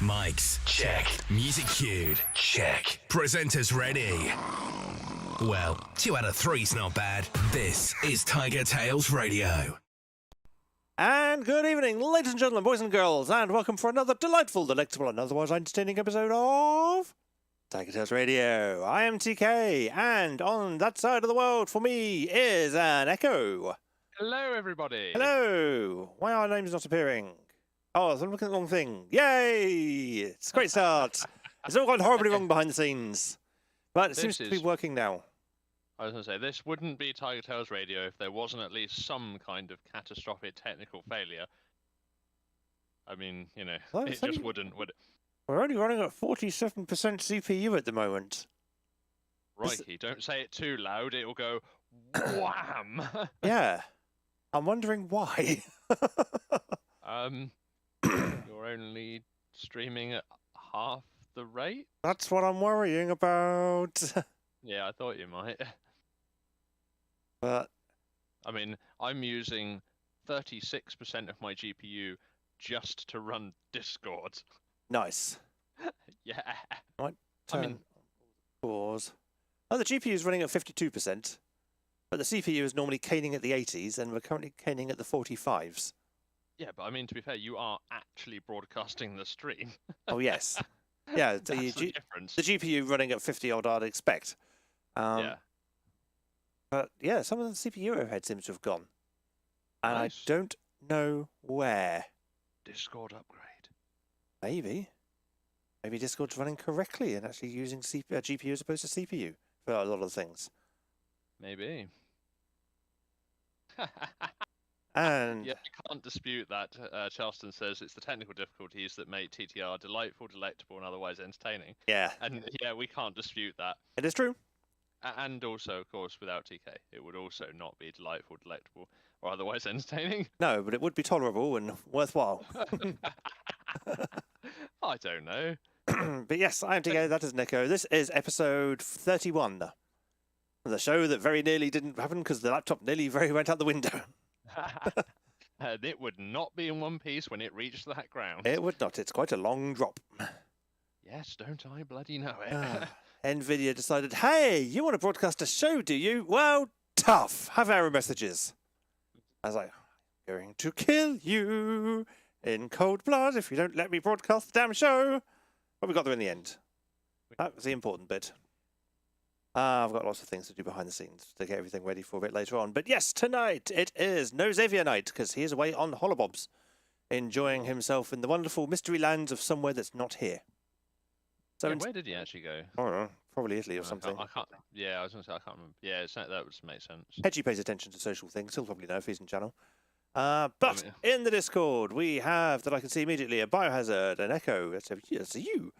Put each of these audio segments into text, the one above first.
Mics, check. Music cued, check. Presenters ready. Well, 2 out of 3's not bad. This is TigerTails Radio. And good evening, ladies and gentlemen, boys and girls, and welcome for another delightful, delectable, and otherwise entertaining episode of TigerTails Radio. I am TK, and on that side of the world for me is an Echo. Hello, everybody. Hello. Why are our names not appearing? Oh, I'm looking at the wrong thing. Yay! It's a great start. It's all gone horribly wrong behind the scenes, but it seems to be working now. I was going to say, this wouldn't be TigerTails Radio if there wasn't at least some kind of catastrophic technical failure. I mean, you know, it just wouldn't, would it? We're only running at 47% CPU at the moment. Righty, don't say it too loud, it'll go wham! Yeah. I'm wondering why. You're only streaming at half the rate? That's what I'm worrying about. Yeah, I thought you might. But I mean, I'm using 36% of my GPU just to run Discord. Nice. Yeah. Might turn pause. Oh, the GPU is running at 52%, but the CPU is normally caning at the 80s, and we're currently caning at the 45s. Yeah, but I mean, to be fair, you are actually broadcasting the stream. Oh, yes. Yeah, That's the difference. The GPU running at 50 odd, I'd expect. Yeah. But yeah, some of the CPU overhead seems to have gone. And Nice. I don't know where. Discord upgrade. Maybe Discord's running correctly and actually using GPU as opposed to CPU for a lot of things. Maybe. And yeah, I can't dispute that. Charleston says it's the technical difficulties that make TTR delightful, delectable, and otherwise entertaining. yeah, And yeah, we can't dispute that. it is true. And also, of course, without TK, it would also not be delightful, delectable, or otherwise entertaining. No, but it would be tolerable and worthwhile. I don't know. But yes, I am TK, that is Nico. This is episode 31. The show that very nearly didn't happen because the laptop nearly went out the window. And it would not be in one piece when it reached that ground. It would not. It's quite a long drop. Yes, don't I bloody know it. NVIDIA decided, hey, you want to broadcast a show, do you? Well, tough. Have error messages. I was like, I'm going to kill you in cold blood if you don't let me broadcast the damn show. But we got there in the end. That was the important bit. I've got lots of things to do behind the scenes to get everything ready for a bit later on. But yes, tonight it is No Xavier night because he is away on Holobobs, enjoying himself in the wonderful mystery lands of somewhere that's not here. So yeah, where did he actually go? I don't know, probably Italy or something. I can't. Yeah, I was going to say I can't remember. Yeah, that would make sense. Hedgie pays attention to social things. He'll probably know if he's in channel. But in the Discord, we have, that I can see immediately, a Biohazard, an Echo, that's a you,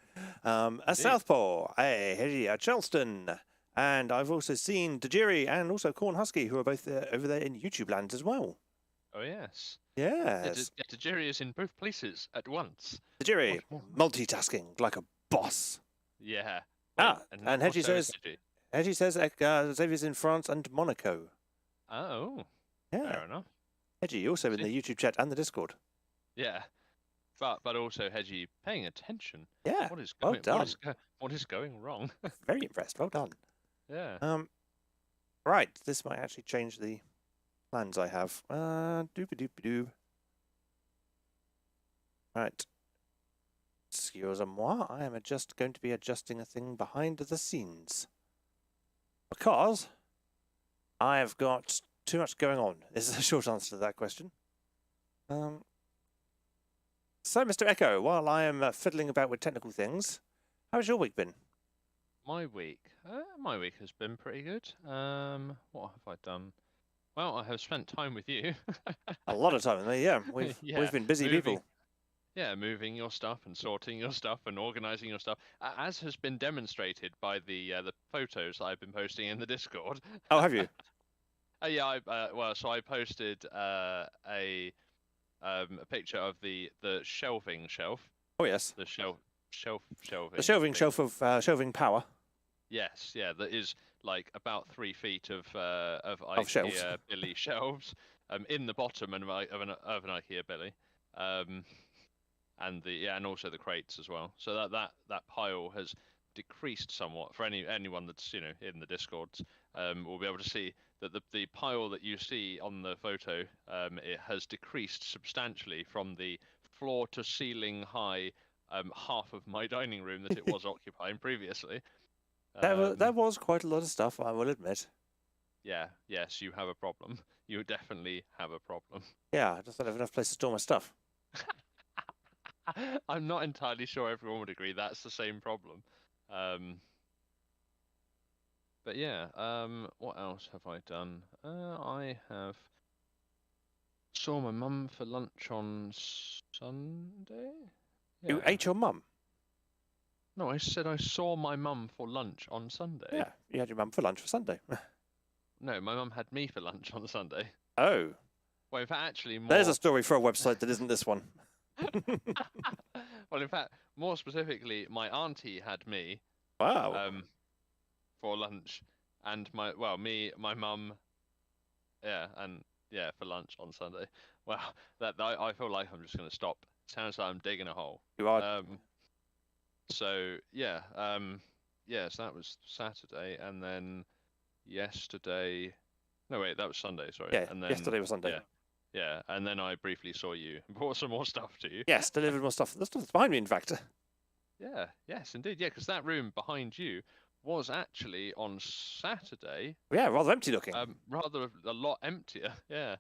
a Southpaw, a Hedgie, a Charleston, and I've also seen Tajiri and also Corn Husky, who are both over there in YouTube land as well. Oh, yes. Yes. Tajiri is in both places at once. Tajiri, multitasking like a boss. Yeah. And Hedgie says Xavier's in France and Monaco. Oh. Yeah. Fair enough. Hedgie, also in the YouTube chat and the Discord. Yeah. But also Hedgie paying attention. Yeah. What is well done. What is going wrong? Very impressed. Well done. Yeah. Right. This might actually change the plans I have. Doop-a-doop-a-doob. Right. Excuse-moi. I am going to be adjusting a thing behind the scenes. Because I've got too much going on, is the short answer to that question. So, Mr. Echo, while I am fiddling about with technical things, how's your week been? My week has been pretty good. What have I done? Well, I have spent time with you. A lot of time with me, yeah. We've been busy people. Yeah, moving your stuff and sorting your stuff and organising your stuff, as has been demonstrated by the photos I've been posting in the Discord. Oh, have you? Yeah, so I posted a picture of the shelving shelf. Oh yes. The shelving. The shelving shelf of shelving power. Yes, yeah, that is like about 3 feet of shelves. Billy shelves, in the bottom of an IKEA Billy, and also the crates as well. So that pile has decreased somewhat. For anyone that's in the Discords, will be able to see that the pile that you see on the photo, it has decreased substantially from the floor to ceiling high half of my dining room that it was occupying previously. That was quite a lot of stuff, I will admit. Yeah, yes, you have a problem. You definitely have a problem. Yeah, I just don't have enough place to store my stuff. I'm not entirely sure everyone would agree that's the same problem. But yeah, what else have I done? I have saw my mum for lunch on Sunday. You ate your mum? No, I said I saw my mum for lunch on Sunday. Yeah, you had your mum for lunch for Sunday. No, my mum had me for lunch on Sunday. Oh. Well, in fact, actually, There's a story for a website that isn't this one. Well, in fact, more specifically, my auntie had me. Wow. For lunch, and my mum, for lunch on Sunday. Wow, I feel like I'm just going to stop. Sounds like I'm digging a hole. You are. So that was Saturday, and then yesterday. No, wait, that was Sunday. Sorry. Yeah, and then, yesterday was Sunday. Yeah, and then I briefly saw you and brought some more stuff to you. Yes, delivered more stuff. The stuff's behind me, in fact. Yeah, yes, indeed. Yeah, because that room behind you was actually on Saturday. Yeah, rather empty looking. Rather a lot emptier. Yeah.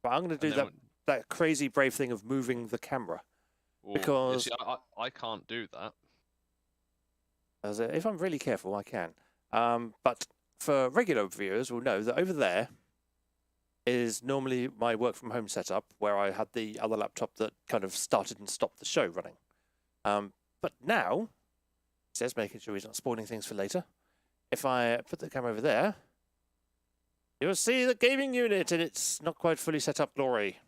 But I'm going to do that crazy brave thing of moving the camera. Because see, I can't do that. If I'm really careful, I can. But for regular viewers will know that over there is normally my work from home setup, where I had the other laptop that kind of started and stopped the show running. But now, it says making sure he's not spoiling things for later. If I put the camera over there, you'll see the gaming unit in its not quite fully set up glory.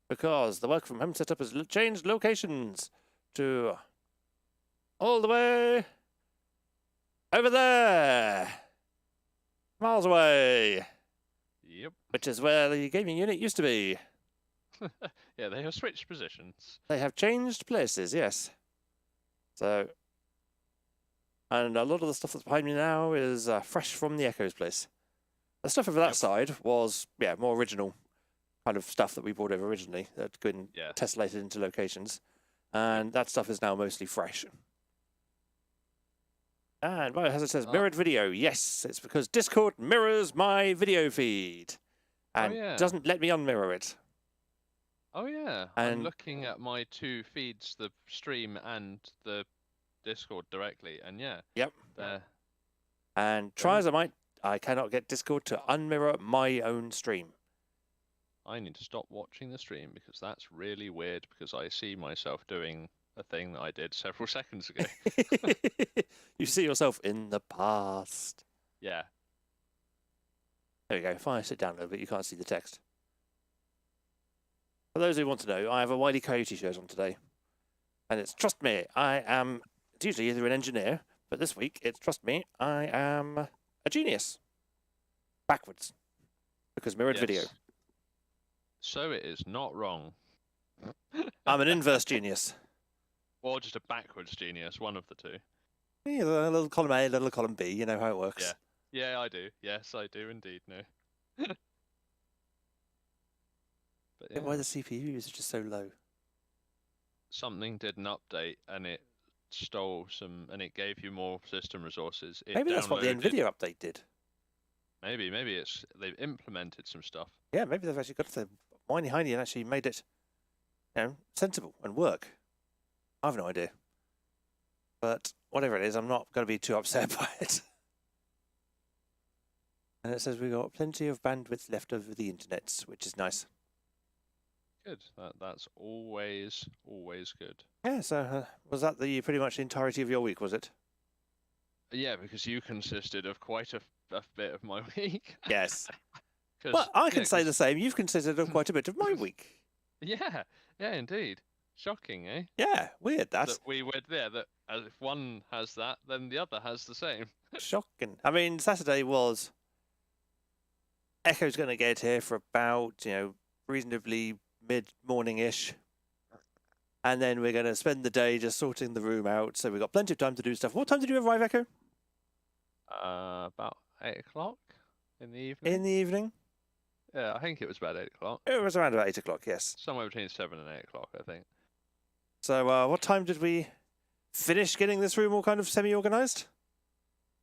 Because the work from home setup has changed locations to all the way over there, miles away. Yep. Which is where the gaming unit used to be. Yeah, they have switched positions. They have changed places, yes. So, and a lot of the stuff that's behind me now is fresh from the Echo's place. The stuff over that side was, more original kind of stuff that we brought over originally that had been tessellated into locations. And that stuff is now mostly fresh. And as it says, mirrored video. Yes, it's because Discord mirrors my video feed and doesn't let me unmirror it. Oh, yeah. I'm looking at my two feeds, the stream and the Discord directly, and Yep. There. And try as I might, I cannot get Discord to unmirror my own stream. I need to stop watching the stream because that's really weird because I see myself doing a thing that I did several seconds ago. You see yourself in the past. Yeah. There we go. If I sit down a little bit, you can't see the text. For those who want to know, I have a Wile E. Coyote shirt on today. And it's, trust me, it's usually either an engineer, but this week it's, trust me, I am a genius. Backwards. Because mirrored video. So it is not wrong. I'm an inverse genius. Or just a backwards genius, one of the two. Yeah, a little column A, a little column B, you know how it works. Yeah, I do. Yes, I do indeed, no. But why the CPU is just so low? Something did an update and it stole some, and it gave you more system resources. Maybe that's what the NVIDIA update did. Maybe they've implemented some stuff. Yeah, maybe they've actually got the whiny-hiney and actually made it, sensible and work. I have no idea. But whatever it is, I'm not going to be too upset by it. And it says we've got plenty of bandwidth left over the internet, which is nice. Good. That's always good. Yeah, so was that pretty much the entirety of your week, was it? Yeah, because you consisted of quite a bit of my week. Yes. Well, I can say the same. You've consisted of quite a bit of my week. Yeah, indeed. Shocking, eh? Yeah, weird that. We went there that if one has that, then the other has the same. Shocking. I mean, Saturday was Echo's going to get here for about, reasonably mid-morning-ish. And then we're going to spend the day just sorting the room out. So we've got plenty of time to do stuff. What time did you arrive, Echo? About 8 o'clock in the evening. In the evening? Yeah, I think it was about 8 o'clock. It was around about 8 o'clock, yes. Somewhere between 7 and 8 o'clock, I think. So what time did we finish getting this room all kind of semi-organised?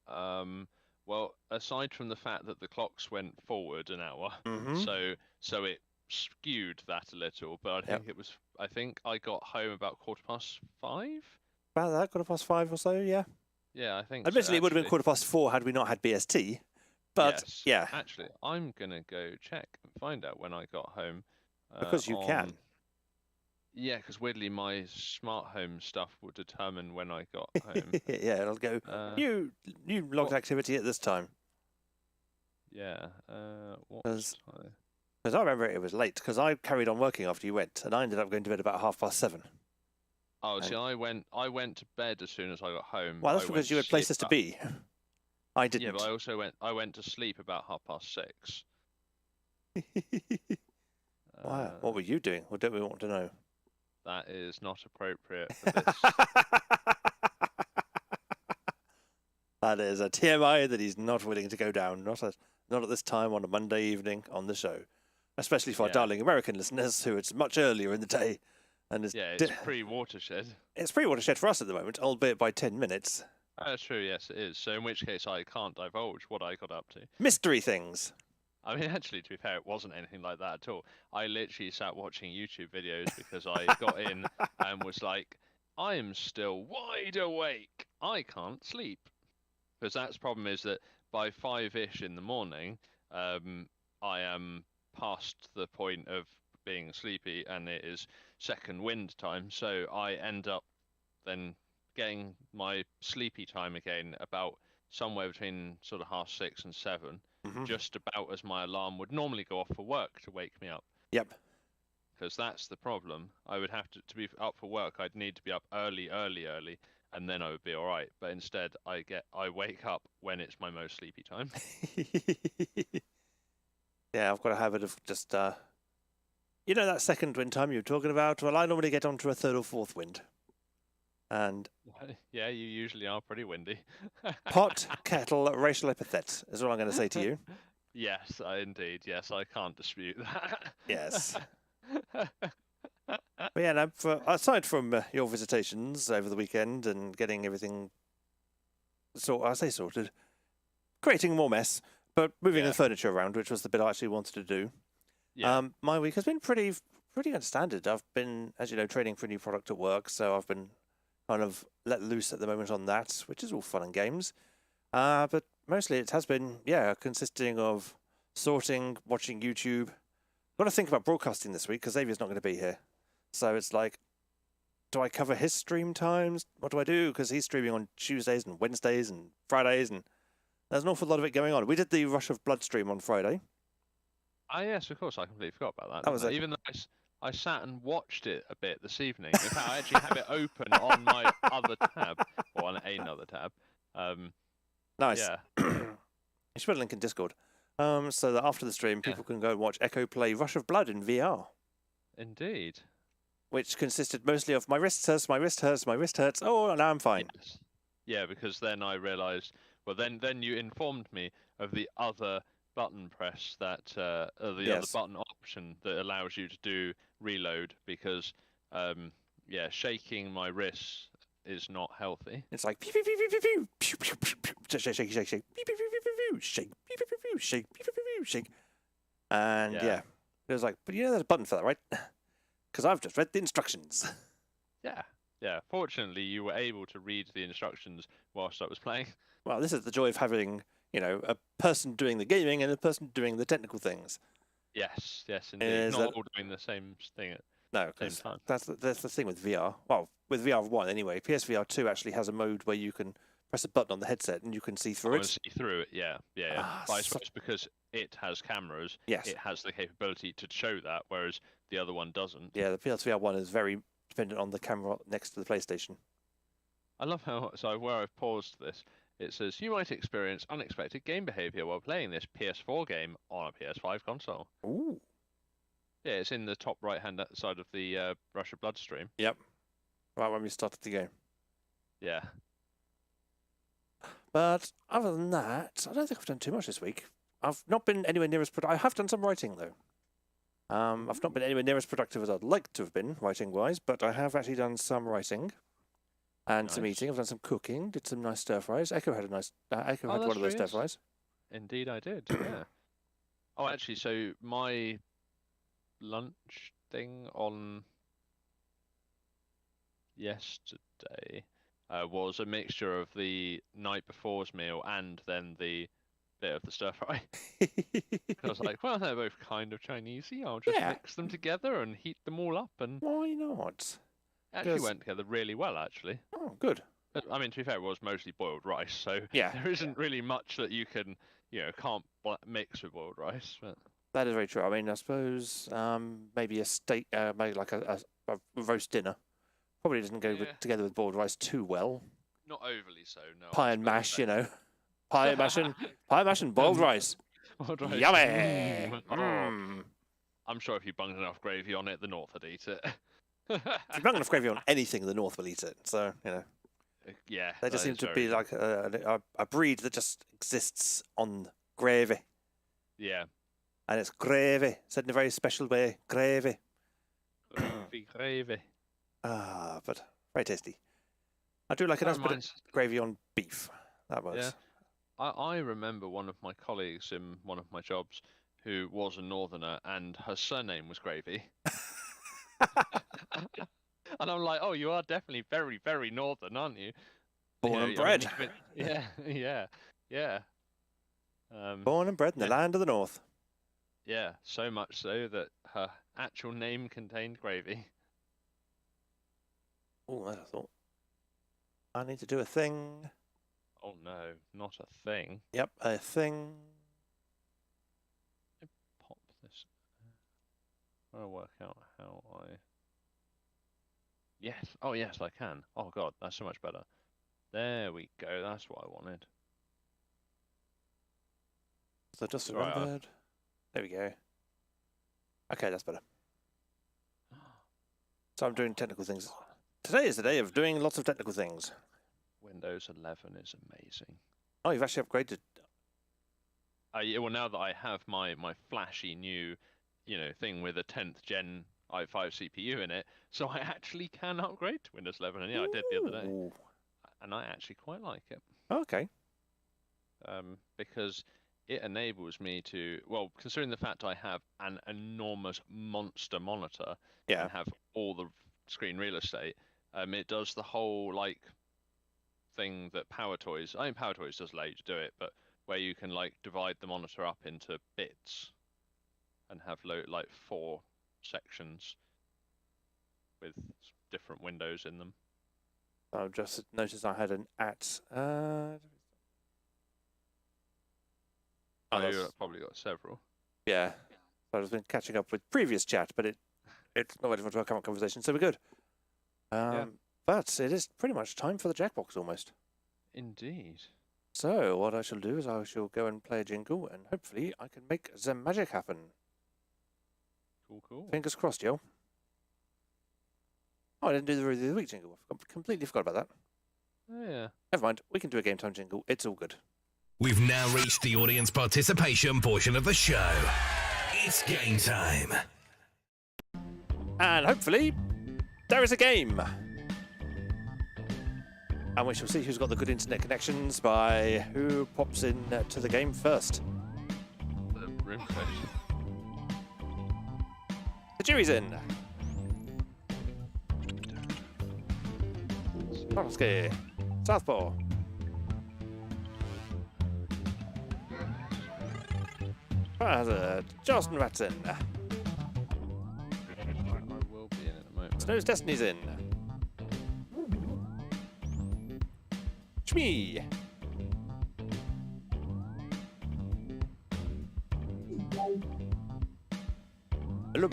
Well, aside from the fact that the clocks went forward an hour, so it skewed that a little, but I think I got home about 5:15. About that, 5:15 or so, yeah. Yeah, I think. Admittedly, it would have been 4:15 had we not had BST, but yes, yeah. Actually, I'm gonna go check and find out when I got home. Because you can. Yeah, because weirdly my smart home stuff will determine when I got home. Yeah, it'll go. You logged activity at this time. Yeah. Because I remember it was late because I carried on working after you went, and I ended up going to bed about 7:30. Oh, see, I went to bed as soon as I got home. Well, that's because you had places to be. I didn't. Yeah, but I went to sleep about 6:30. Wow, what were you doing? Or don't we want to know? That is not appropriate for this. That is a TMI that he's not willing to go down. Not at this time on a Monday evening on the show, especially for our darling American listeners, who it's much earlier in the day, and it's pre-watershed. It's pre-watershed for us at the moment, albeit by 10 minutes. That's true. Yes, it is. So in which case, I can't divulge what I got up to. Mystery things. I mean, actually, to be fair, it wasn't anything like that at all. I literally sat watching YouTube videos because I got in and was like, I am still wide awake. I can't sleep. Because that's the problem is that by 5-ish in the morning, I am past the point of being sleepy and it is second wind time. So I end up then getting my sleepy time again about somewhere between sort of 6:30 and 7. Just about as my alarm would normally go off for work to wake me up. Yep. Because that's the problem. I would have to be up for work. I'd need to be up early, and then I would be all right. But instead, I wake up when it's my most sleepy time. Yeah, I've got a habit of just, that second wind time you were talking about. Well, I normally get onto a third or fourth wind, and yeah, you usually are pretty windy. Pot, kettle, racial epithet is all I'm going to say to you. Yes, indeed. Yes, I can't dispute that. Yes. But yeah, no, aside from your visitations over the weekend and getting everything sorted, creating more mess, but moving the furniture around, which was the bit I actually wanted to do. Yeah. My week has been pretty standard. I've been, as you know, training for a new product at work, so I've been kind of let loose at the moment on that, which is all fun and games. But mostly it has been, consisting of sorting, watching YouTube. Got to think about broadcasting this week because Xavier's not going to be here. So it's like, do I cover his stream times? What do I do? Because he's streaming on Tuesdays and Wednesdays and Fridays, and there's an awful lot of it going on. We did the Rush of Blood stream on Friday. Ah, yes, of course. I completely forgot about that. Even though I sat and watched it a bit this evening. In fact, I actually have it open on my other tab, or on another tab. Nice. Yeah. You should put a link in Discord, so that after the stream, people can go and watch Echo play Rush of Blood in VR. Indeed. Which consisted mostly of my wrist hurts, my wrist hurts, my wrist hurts. Oh, now I'm fine. Yes. Yeah, because then I realised. Well, then you informed me of the other button press that other button option that allows you to do reload because shaking my wrists is not healthy. It's like pew pew pew pew pew pew pew pew pew shake shake shake shake pew pew pew pew pew shake pew pew pew pew shake pew pew pew shake, and it was like, but there's a button for that, right? Because I've just read the instructions. Yeah. Fortunately, you were able to read the instructions whilst I was playing. Well, this is the joy of having a person doing the gaming and a person doing the technical things. Yes, indeed. Not all doing the same thing at the same time. That's the thing with VR. Well, with VR 1 anyway. PSVR 2 actually has a mode where you can press a button on the headset and you can see through it. See through it, yeah. But I suppose because it has cameras, it has the capability to show that, whereas the other one doesn't. Yeah, the PSVR 1 is very dependent on the camera next to the PlayStation. I love how, where I've paused this, it says you might experience unexpected game behavior while playing this PS4 game on a PS5 console. Ooh. Yeah, it's in the top right-hand side of the Russia Bloodstream. Yep. Right when we started the game. Yeah. But other than that, I don't think I've done too much this week. I've not been anywhere near as productive. I have done some writing, though. I've not been anywhere near as productive as I'd like to have been, writing-wise, but I have actually done some writing and some eating. I've done some cooking, did some nice stir-fries. Echo had a nice... Echo had one of those stir-fries. Indeed I did, yeah. Oh, actually, so my lunch thing on yesterday was a mixture of the night before's meal and then the bit of the stir fry. I was like, well, they're both kind of Chinesey. I'll just mix them together and heat them all up. And why not? Actually went together really well, actually. Oh, good. I mean, to be fair, it was mostly boiled rice, so yeah, there isn't really much that you can, can't mix with boiled rice. But that is very true. I mean, I suppose maybe a steak, maybe like a roast dinner, probably doesn't go together with boiled rice too well. Not overly so, no. Pie and mash, Pie mash and boiled rice. Yummy! I'm sure if you bunged enough gravy on it, the North would eat it. If you bung enough gravy on anything, the North will eat it. So, Yeah. They just seem to be like a breed that just exists on gravy. Yeah. And it's gravy, said in a very special way. Gravy. Gravy. But very tasty. I do like a nice bit of gravy on beef. That was. Yeah. I remember one of my colleagues in one of my jobs who was a northerner and her surname was Gravy. And I'm like, oh, you are definitely very, very northern, aren't you? Born and bred. Yeah. Born and bred in the land of the North. Yeah, so much so that her actual name contained gravy. Oh, that's a thought. I need to do a thing. Oh no, not a thing. Yep, a thing. Pop this. I'll work out how I... Yes. Oh, yes, I can. Oh, God, that's so much better. There we go. That's what I wanted. So just remembered. There we go. Okay, that's better. So I'm doing technical things. Today is the day of doing lots of technical things. Windows 11 is amazing. Oh, you've actually upgraded. Yeah, well, now that I have my flashy new, thing with a 10th gen i5 CPU in it, so I actually can upgrade to Windows 11. And yeah, I did the other day, and I actually quite like it. Okay. Because it enables me to, well, considering the fact I have an enormous monster monitor and have all the screen real estate, it does the whole thing that Power Toys does allow you to do it, but where you can divide the monitor up into bits and have 4 sections with different windows in them. I've just noticed I had an at. You've probably got several. Yeah. So I've been catching up with previous chat, but it's not ready for a current conversation, so we're good. But it is pretty much time for the Jackbox almost. Indeed. So what I shall do is I shall go and play a jingle, and hopefully I can make the magic happen. Cool. Fingers crossed, yo. Oh, I didn't do the Review of the Week jingle. I completely forgot about that. Oh, yeah. Never mind. We can do a game time jingle. It's all good. We've now reached the audience participation portion of the show. It's game time. And hopefully, there is a game. And we shall see who's got the good internet connections by who pops in to the game first. The room code. The jury's in. Polski, Southpaw. Hazard, Justin Ratson. I will be in at the moment. Snow's Destiny's in. Shmee. Hello.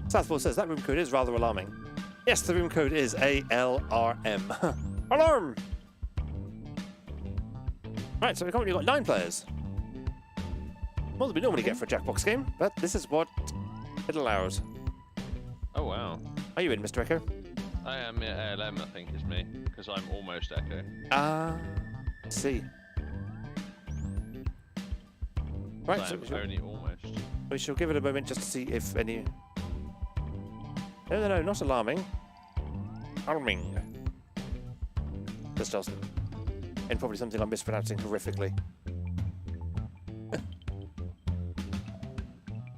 Southpaw says that room code is rather alarming. Yes, the room code is ALRM. Alarm! Right, so we've currently got 9 players. More than we normally get for a Jackbox game, but this is what it allows. Oh, wow. Are you in, Mr. Echo? I am ALM, I think, is me, because I'm almost Echo. Ah, I see. Right, I so am only almost. we shall give it a moment just to see if any... No, not alarming. Alarming. This doesn't. And probably something I'm mispronouncing horrifically.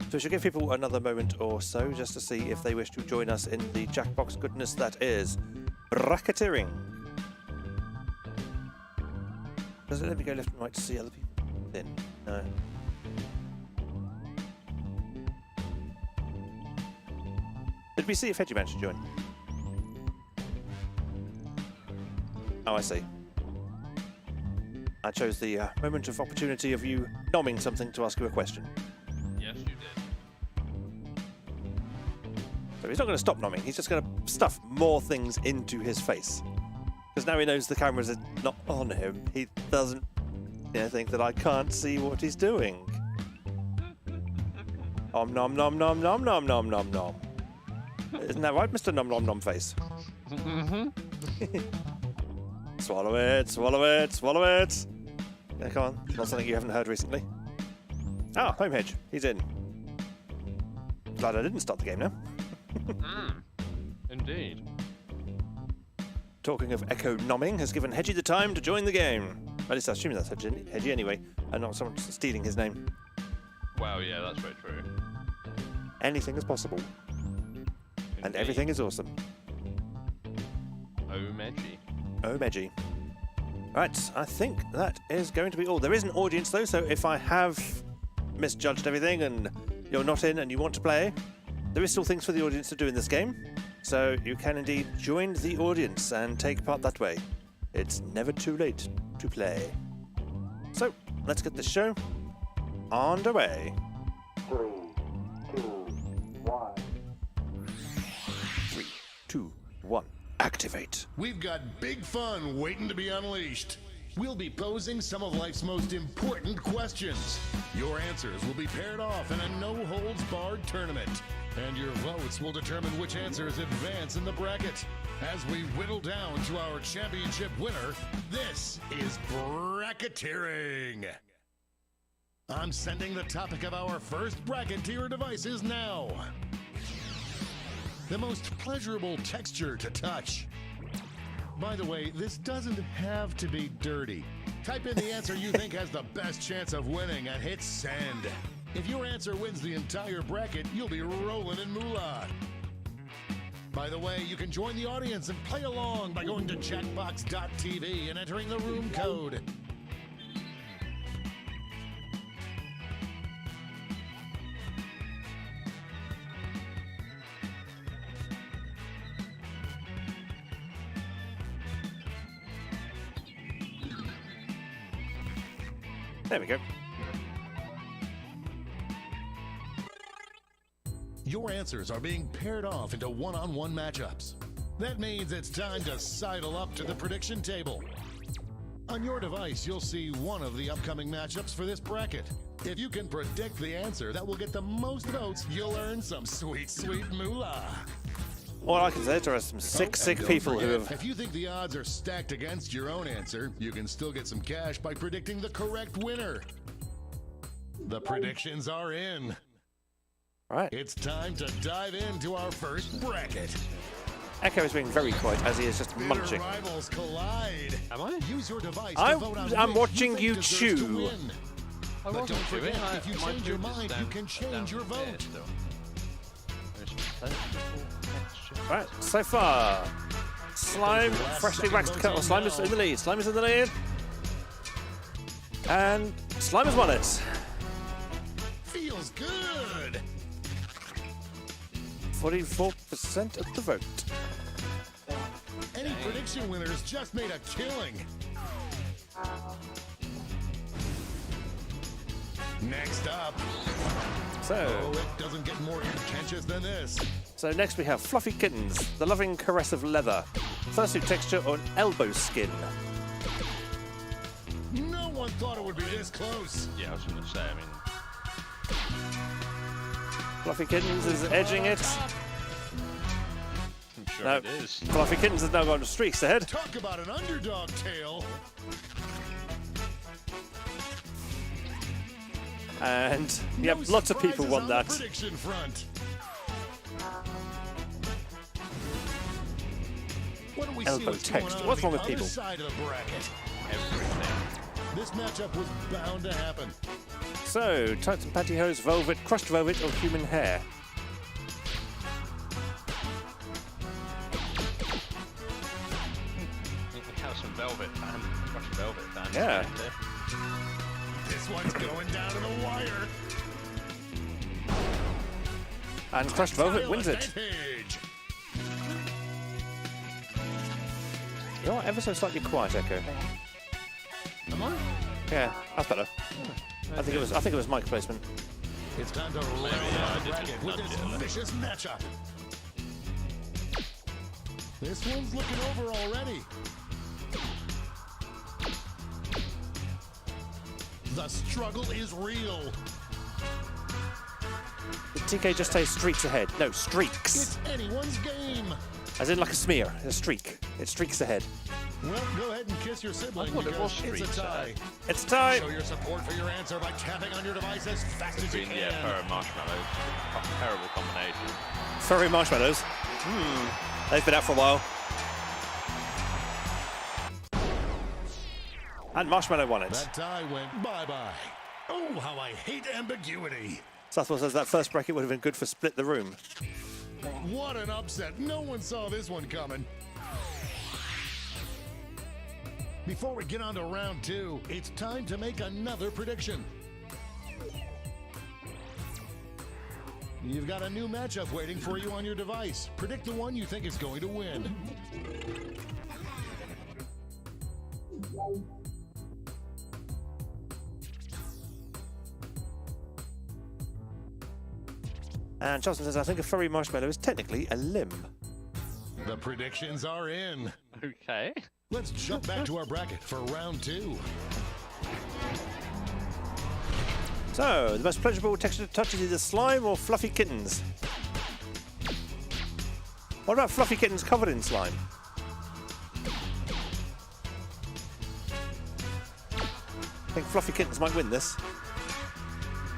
So we should give people another moment or so just to see if they wish to join us in the Jackbox goodness that is bracketeering. Does it let me go left and right to see other people? Then no. Did we see if Hedgie managed to join? Oh, I see. I chose the moment of opportunity of you nomming something to ask you a question. Yes, you did. So he's not going to stop nomming, he's just going to stuff more things into his face. Because now he knows the cameras are not on him, he doesn't think that I can't see what he's doing. Om nom nom nom nom nom nom nom nom. Isn't that right, Mr. Nom Nom Nom Face? Mm-hmm. Swallow it, swallow it, swallow it! Yeah, come on, not something you haven't heard recently. Ah, Home Hedge, he's in. Glad I didn't start the game now. Indeed. Talking of Echo nomming has given Hedgie the time to join the game. At least I assume that's Hedgie anyway, and not someone stealing his name. Wow, yeah, that's very true. Anything is possible. And Indeed. everything is awesome. Oh, Meggie. Oh, Meggie. Right, I think that is going to be all. There is an audience though, so if I have misjudged everything and you're not in and you want to play, there is still things for the audience to do in this game. So you can indeed join the audience and take part that way. It's never too late to play. So, let's get this show underway. 3, 2, 1. 3, 2, 1. Activate. We've got big fun waiting to be unleashed. We'll be posing some of life's most important questions. Your answers will be paired off in a no-holds-barred tournament. And your votes will determine which answers advance in the bracket. As we whittle down to our championship winner, this is bracketeering. I'm sending the topic of our first bracket to your devices now. The most pleasurable texture to touch. By the way, this doesn't have to be dirty. Type in the answer you think has the best chance of winning and hit send. If your answer wins the entire bracket, you'll be rolling in moolah. By the way, you can join the audience and play along by going to jackbox.tv and entering the room code. There we go. Your answers are being paired off into one-on-one matchups. That means it's time to sidle up to the prediction table. On your device, you'll see one of the upcoming matchups for this bracket. If you can predict the answer that will get the most votes, you'll earn some sweet, sweet moolah. All I can say is there are some sick Don't people who forget, have... If you think the odds are stacked against your own answer, you can still get some cash by predicting the correct winner. The predictions are in. All right. It's time to dive into our first bracket. Echo is being very quiet as he is just Bitter munching. rivals collide. Am I? Use your device I'm- to vote on I'm which watching think you deserves to chew. win. I But wasn't don't forget, doing it. if you My change your food is mind, you down- can change down your there vote. still. There's plentiful texture. Right, so far, Slime, freshly waxed cut. Slime is in the lead. Slime is in the lead. And Slime has won it. Feels good. 44% of the vote. Any prediction winners just made a killing. Next up. So, Oh, it doesn't get more contentious than this. So next we have Fluffy Kittens, the loving caress of leather. Fursuit texture on elbow skin. No one thought it would be this close. Yeah, I was going to say, I mean, Fluffy Kittens is edging it. I'm sure No, it is. Fluffy Kittens has now gone to streaks ahead. Talk about an underdog tail. And, yep, No lots of people surprises want on that. the prediction front. What do we see Elbow what's going text. on What's the wrong with other people? side of the bracket? Everything. This matchup was bound to happen. So, tights and pantyhose, velvet, crushed velvet, or human hair? We have some velvet fans, crushed velvet fans. Yeah. right there. This one's going down to the wire. And crushed velvet Title wins it. advantage. You're ever so slightly quiet, Echo. Am I? Yeah, that's better. I think it was mic placement. It's time to round yeah, out I the did bracket just with nudge this it. vicious matchup. This one's looking over already. The struggle is real. Did TK just say streaks ahead? No, streaks. It's anyone's game. As in like a smear, a streak. It streaks ahead. Well, go ahead and kiss your sibling I thought it because was it's streaks a tie. ahead. It's time. Show your support for your answer by tapping on your device as fast as you Between, can. yeah, fur and marshmallows. Terrible combination. Furry marshmallows. They've been out for a while. And Marshmallow won it. That tie went bye-bye. Oh, how I hate ambiguity. Southwell says that first bracket would have been good for Split the Room. What an upset. No one saw this one coming. Before we get on to round two, it's time to make another prediction. You've got a new matchup waiting for you on your device. Predict the one you think is going to win. And Johnson says, I think a furry marshmallow is technically a limb. The predictions are in. Okay. Let's jump back to our bracket for round two. So, the most pleasurable texture to touch is either slime or fluffy kittens. What about fluffy kittens covered in slime? I think fluffy kittens might win this.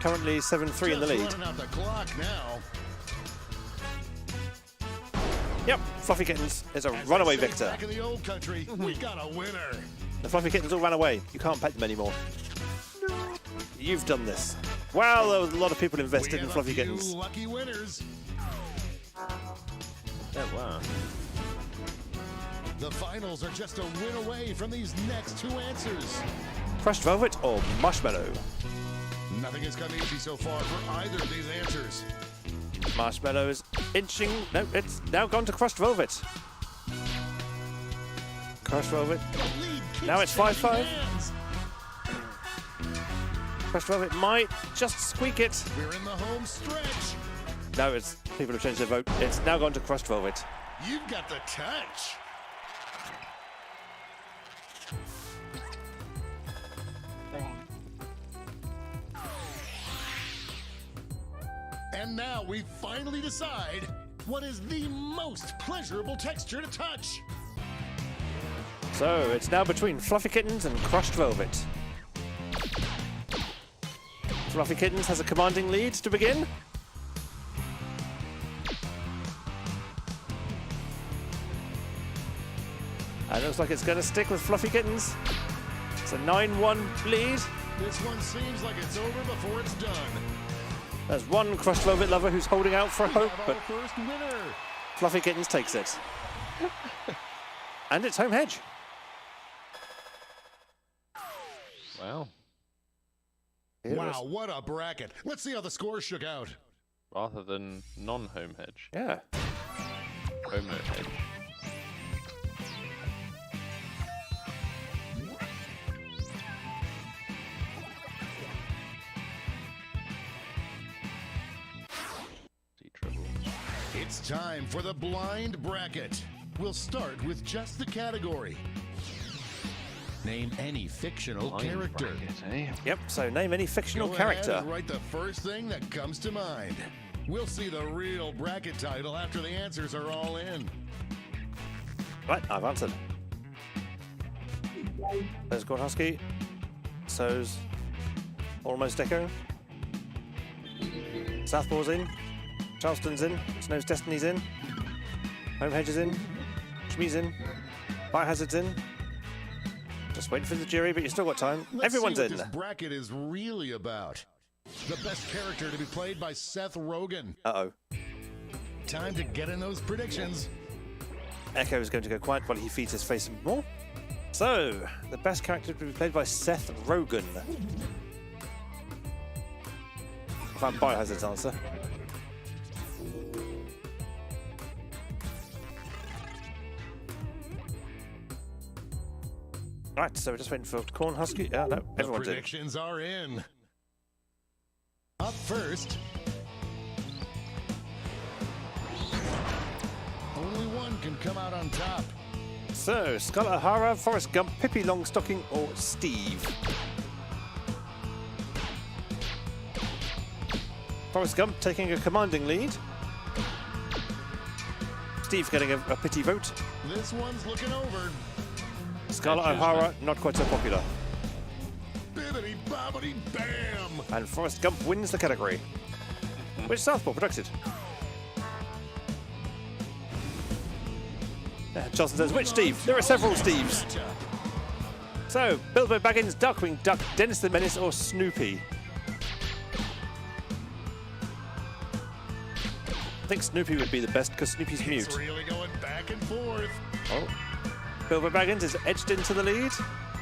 Currently 7-3 in the lead. Just running out the clock now. Yep, fluffy kittens is a As runaway they say victor. Back in the old country, we got a winner. The fluffy kittens all ran away. You can't pet them anymore. You've done this. Wow, there was a lot of people We invested in have fluffy a few kittens. lucky winners. Oh, wow. The finals are just a win away from these next two answers. Crushed velvet or marshmallow? Nothing has come easy so far for either of these answers. Marshmallow is inching. No, it's now gone to crushed velvet. Crushed velvet. The lead keeps Now it's changing 5-5. hands. Crushed velvet might just squeak it. We're in the home stretch. No, it's people have changed their vote. It's now gone to crushed velvet. You've got the touch. And now we finally decide what is the most pleasurable texture to touch. So it's now between fluffy kittens and crushed velvet. Fluffy kittens has a commanding lead to begin. And it looks like it's going to stick with fluffy kittens. It's a 9-1 lead. This one seems like it's over before it's done. There's one crushed velvet lover who's holding out for We hope, have but our first winner. Fluffy Kittens takes it. And it's home hedge. Wow. Here Wow, is- what a bracket. Let's see how the scores shook out. Rather than non-home hedge. Yeah. Homo hedge. It It's time for the blind bracket. We'll start with just the category. Name any fictional character. Yep, so name any fictional Go character. ahead and write the first thing that comes to mind. We'll see the real bracket title after the answers are all in. Right, I've answered. There's Corn Husky. So's Almost Echo. Southpaw's in. Charleston's in. Snow's Destiny's in. Home Hedge is in. Shmee's in. Biohazard's in. Just waiting for the jury, but you still got time. Let's Everyone's see what in. this bracket is really about. The best character to be played by Seth Rogen. Uh-oh. Time to get in those predictions. Echo is going to go quiet while he feeds his face some more. So, the best character to be played by Seth Rogen. I found Biohazard's answer. Right, so we're just waiting for Corn Husky. No, The everyone's in. predictions are in. Up first. Only one can come out on top. So, Scarlett O'Hara, Forrest Gump, Pippi Longstocking, or Steve? Forrest Gump taking a commanding lead. Steve getting a pity vote. This one's looking over. Scarlett O'Hara, not quite so popular. Bibbidi bobbidi bam! And Forrest Gump wins the category. Which Southpaw produced? Johnson says, which Steve? There are several Steves. So, Bilbo Baggins, Darkwing Duck, Dennis the Menace, or Snoopy? I think Snoopy would be the best because Snoopy's mute. It's really going back and forth. Oh. Bilbo Baggins is edged into the lead.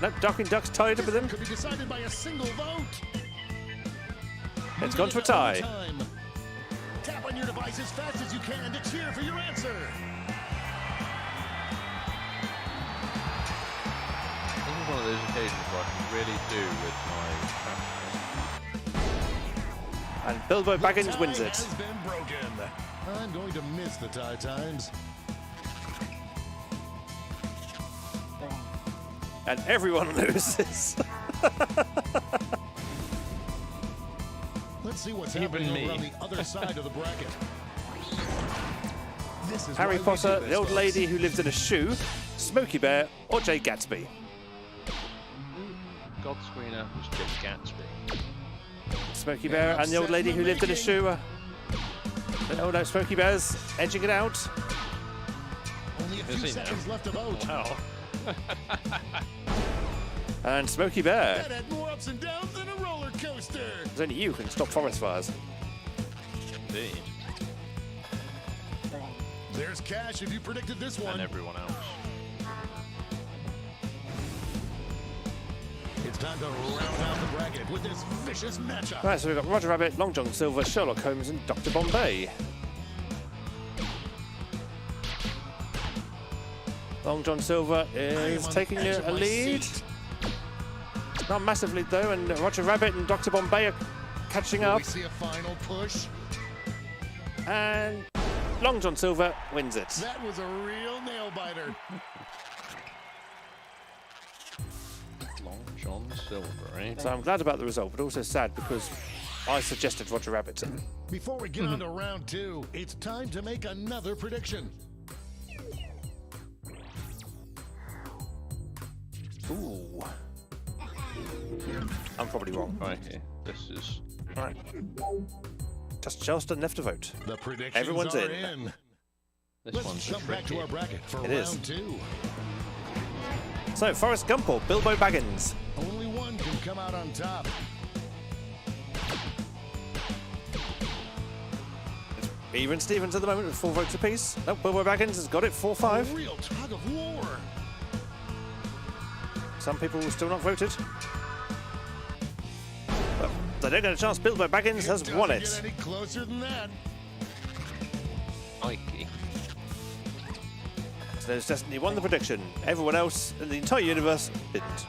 No, Darkwing Duck's tied up with him. Could be decided by a single vote. It's gone to a tie. Tap on your device as fast as you can to cheer for your answer. This is one of those occasions where I can really do with my And Bilbo Baggins wins it. Has been broken. I'm going to miss the tie times. And everyone loses. Let's see what's Even happening me. over on the other side of the bracket. This is Harry why we Potter, do this, the old folks. lady who lived in a shoe, Smokey Bear, or Jay Gatsby? God Screener was Jim Gatsby. Smokey Bear and the old lady who lived in a shoe. Oh no, Smokey Bear's edging it out. Only a Is few he now? seconds left to vote. Wow. And Smokey Bear. That had more ups and downs than a roller coaster. There's only you can stop forest fires. Indeed. There's cash if you predicted this one. And everyone else. It's time to round out the bracket with this vicious matchup. Right, so we've got Roger Rabbit, Long John Silver, Sherlock Holmes, and Dr. Bombay. Long John Silver is taking a lead. Not massively though, and Roger Rabbit and Dr. Bombay are catching Will up. we see a final push? And Long John Silver wins it. That was a real nail biter. Long John Silver, eh? So I'm glad about the result, but also sad because I suggested Roger Rabbit. Before we get on to round two, it's time to make another prediction. Ooh. I'm probably wrong. Right here. This is Right. Just Charleston left to vote. The predictions Everyone's are in. this Let's one's jump back to tricky. our bracket for It round is. two. So, Forrest Gump or Bilbo Baggins? Only one can come out on top. Even Stevens at the moment with 4 votes apiece. Nope, Bilbo Baggins has got it, 4-5. A real tug of war. Some people still not voted. But they don't get a chance. Bilbo Baggins has won Doesn't it. get any closer than that. Mikey. Snow's Destiny won the prediction. Everyone else in the entire universe didn't.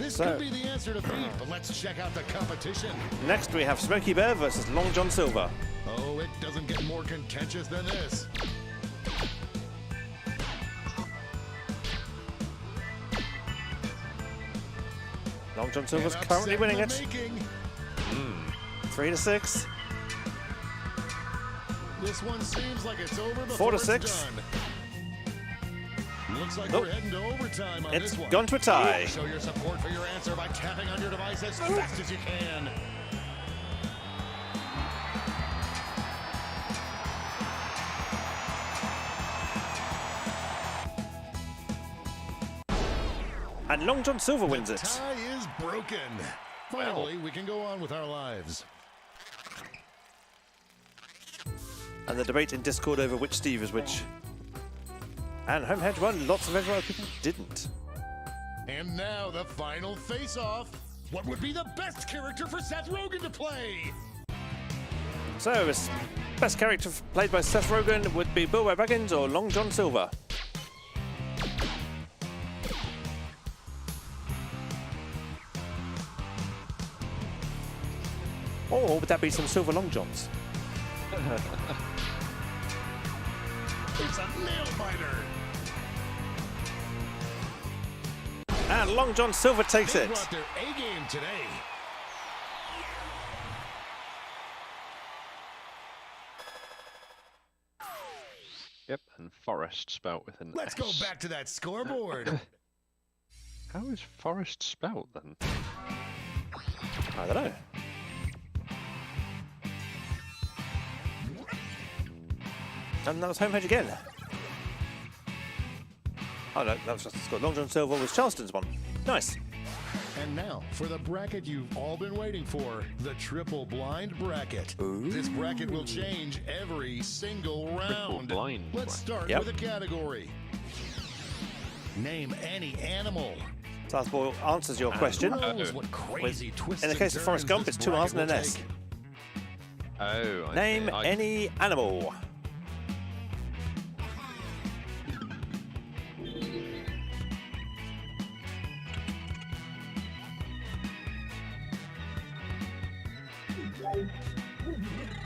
This So- could be the answer to beat, but let's check out the competition. Next, we have Smokey Bear versus Long John Silver. Oh, it doesn't get more contentious than this. Long John Silver's An currently upset winning in it. the making. 3-6. This one seems like it's over before 4 to it's 6. done. Looks like Nope. we're heading to overtime on It's this one. gone to a tie. Show your support for your answer by tapping on your device as fast as you can. And Long John Silver wins it. Tie is broken. Finally, we can go on with our lives. And the debate in Discord over which Steve is which. And Home Hedge won, lots of other people didn't. And now the final face-off. What would be the best character for Seth Rogen to play? So, his best character played by Seth Rogen would be Bilbo Baggins or Long John Silver. Or would that be some Silver Long Johns? It's a nail-biter. And Long John Silver takes They it. brought their A-game today. Yep, and Forest spelt with an Let's go S. back to that scoreboard. How is Forest spelt then? I don't know. And that was Home Hedge again. Oh no, that was just Scott. Long John Silver was Charleston's one. Nice. And now, for the bracket you've all been waiting for, the triple blind bracket. This bracket will change every single round. blind Let's start Yep. with a category. Name any animal. Southpaw answers your question. Who knows what crazy twists In the and case of Forrest turns Gump, this it's two R's and bracket an will S. take. Oh, I Name see. any animal.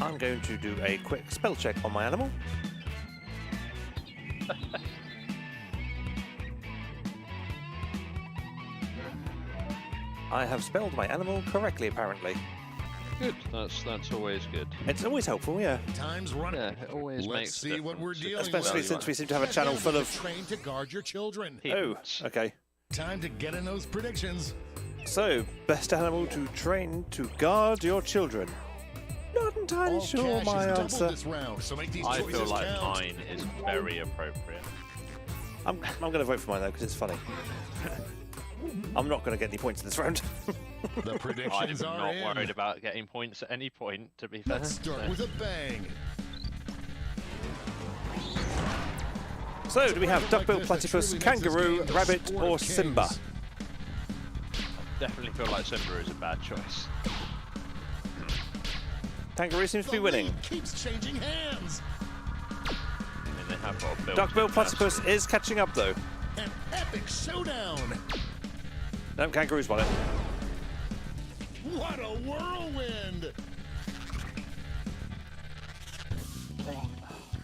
I'm going to do a quick spell check on my animal. I have spelled my animal correctly, apparently. Good. That's always good. It's always helpful, yeah. Time's running. Yeah, it always Let's makes a see what we're difference. dealing with. Especially since we seem to have a Check channel in full with of... the train to guard your children. Oh, Hints. okay. Time to get in those predictions. So, best animal to train to guard your children. Not entirely All sure cash my is doubled answer. this round, so make these I choices feel like count. mine is very appropriate. I'm going to vote for mine though because it's funny. I'm not going to get any points in this round. The I'm predictions are not in. worried about getting points at any point, to be fair. Let's start with a bang. So, do we have Like duckbill, this, that platypus, truly makes this kangaroo, game the rabbit, sport or of kings. Simba? Definitely feel like Simba is a bad choice. Kangaroo seems to be The winning. lead keeps changing hands. I mean, they have got a build. Duckbill, platypus is catching up though. An epic showdown. No, kangaroo's won it. What a whirlwind.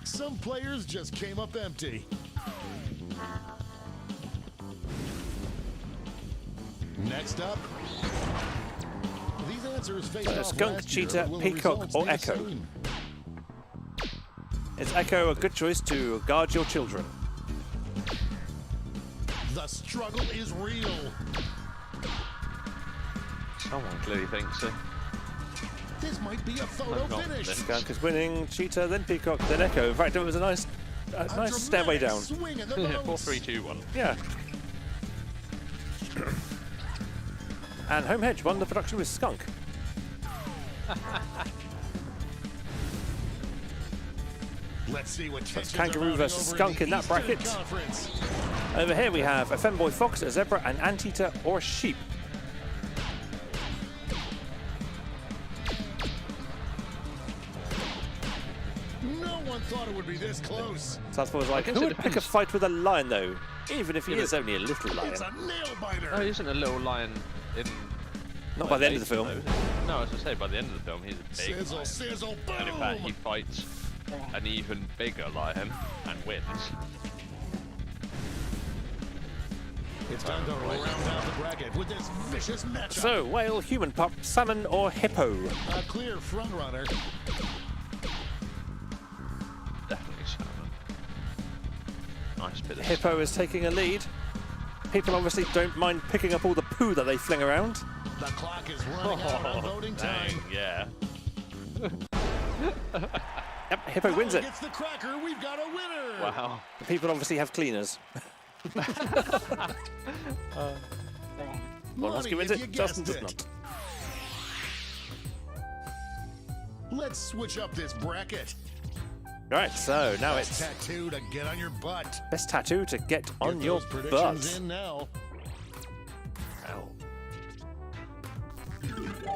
Some players just came up empty. Next up, these answers face off skunk, last year, cheetah, but will the peacock, results or be the echo? same? Is Echo a good choice to guard your children? The struggle is real. Someone clearly thinks so. This might be a photo not finish. this. Skunk is winning, cheetah, then peacock, then Echo. In fact, it was a nice stairway dramatic down. Swing in the 4, boats. 3, 2, 1. Yeah. And Home Hedge won the production with Skunk. Let's see what That's tensions are kangaroo mounting versus over skunk the in that Eastern bracket. Conference. Over here we have a femboy fox, a zebra, an anteater, or a sheep. No one thought it would be this close. Southpaw was like, who would pick a fight with a lion though? Even if he is only a little lion. It's a nail biter. No, he isn't a little lion in... Not by the end of the film. Though, is he? No, as I say, by the end of the film, he's a big Sizzle, lion. sizzle, boom! And in fact, he fights an even bigger lion and wins. It's time to round out the bracket with this vicious matchup. So, whale, human pup, salmon, or hippo? A clear front runner. Definitely salmon. Nice bit of Hippo is taking a lead. People obviously don't mind picking up all the poo that they fling around. The clock is running out on voting dang, time. yeah. Yep, Hippo wins it. Gets the cracker. We've got a winner. Wow. The people obviously have cleaners. Lonnie, wins if you it, Justin guessed does it. not. Let's switch up this bracket. Right, so now it's Tattoo to get on your butt. best tattoo to get on Get your those predictions butt. in now. Ow.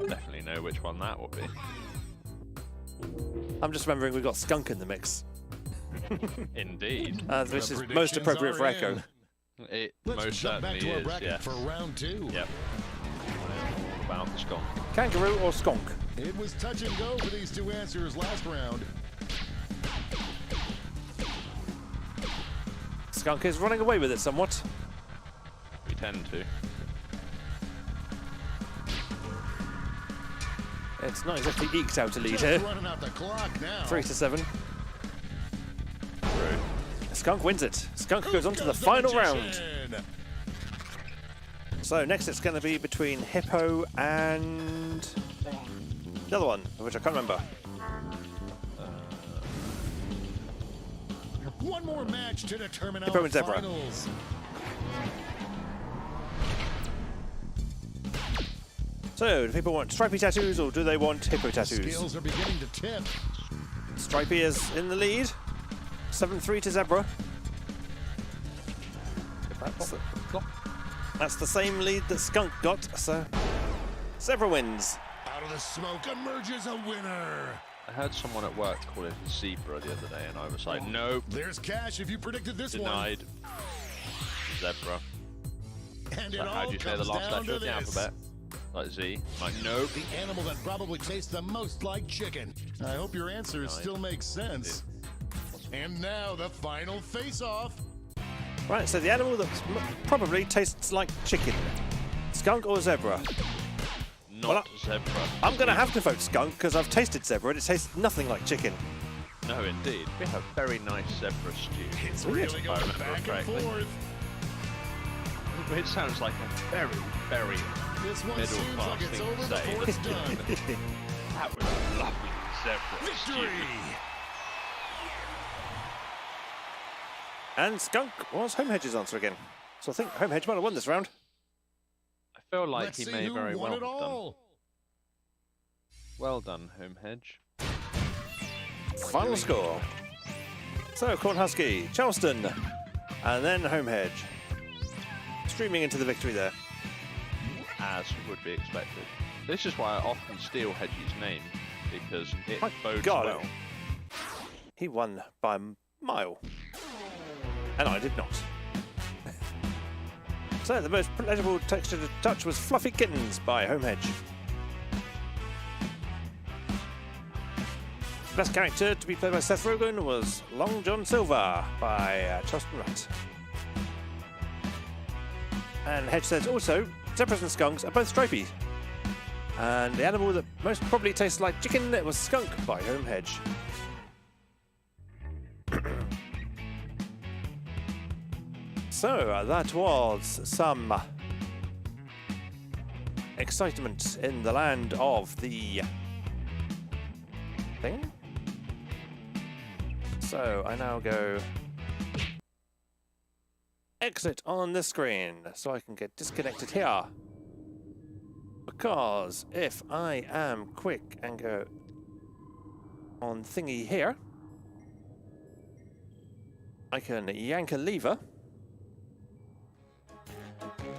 Definitely know which one that will be. I'm just remembering we've got skunk in the mix, Indeed. which The is most predictions appropriate for are Echo. in. It Let's most jump back certainly to our is, bracket yes. for round 2. Yep. About the skunk. Kangaroo or skunk? It was touch and go for these two answers last round. Skunk is running away with it somewhat. We tend to. It's not exactly eked out a lead Just here. running out the clock now. 3-7. True. Skunk wins it. Skunk goes on to the Goes final round. magician. So next it's going to be between Hippo and the other one, which I can't remember. One more match to determine Hippo our and Zebra. finals. So do people want stripy tattoos or do they want hippo tattoos? Scales are beginning to tip. Stripey is in the lead. 7-3 to Zebra. That's the same lead that Skunk got, so Zebra wins. Out of the smoke emerges a winner. I heard someone at work call it a zebra the other day, and I was like, nope, There's cash if you predicted this denied. Zebra. one. And it Like, how all do you say the comes last down letter to of the this. alphabet? Like Z. Like, nope. The animal that probably tastes the most like chicken. I hope your answers still make sense. And now the final face-off. Right, so the animal that probably tastes like chicken. Skunk or Zebra? Not zebra. I'm going to have to vote Skunk because I've tasted Zebra and it tastes nothing like chicken. No, indeed. We have very nice zebra stew. It's Weird. really If I going remember back and correctly. forth. It sounds like a very, very This one middle seems class like it's thing over to say. before it's done. That was a lovely zebra stew. Victory! And Skunk was Homehedge's answer again. So I think Homehedge might have won this round. I feel like Let's he see may who very won well it have done. all. Well done, Homehedge. Final score. So Cornhusky, Charleston, and then Homehedge. Streaming into the victory there. As would be expected. This is why I often steal Hedgie's name, because it My bodes God. well. He won by a mile. And I did not. So the most pleasurable texture to touch was Fluffy Kittens by Homehedge. Best character to be played by Seth Rogen was Long John Silver by Charleston Rat. And Hedge says also, zebras and skunks are both stripy. And the animal that most probably tastes like chicken was skunk by Homehedge. So that was some excitement in the land of the thing. So I now go exit on this screen so I can get disconnected here. Because if I am quick and go on thingy here, I can yank a lever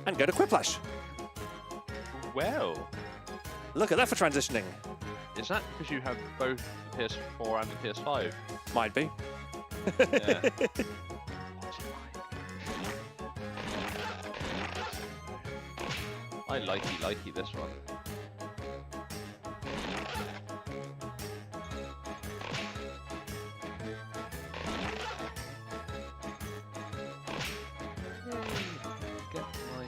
and go to Quiplash. Well, Look at that for transitioning. is that because you have both the PS4 and the PS5? Might be. Yeah. I likey this one. Get my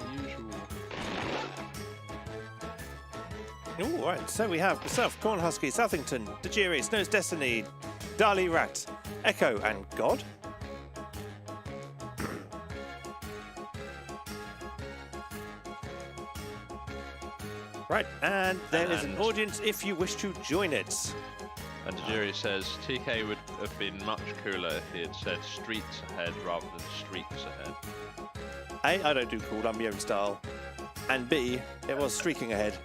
usual. All right, so we have myself, Corn Husky, Southington, Dejiri, Snow's Destiny, Dali Rat, Echo, and God. Right, and there is an audience if you wish to join it. And Tajiri says TK would have been much cooler if he had said streets ahead rather than streaks ahead. A, I don't do cool, I'm my own style. And B, it was streaking ahead.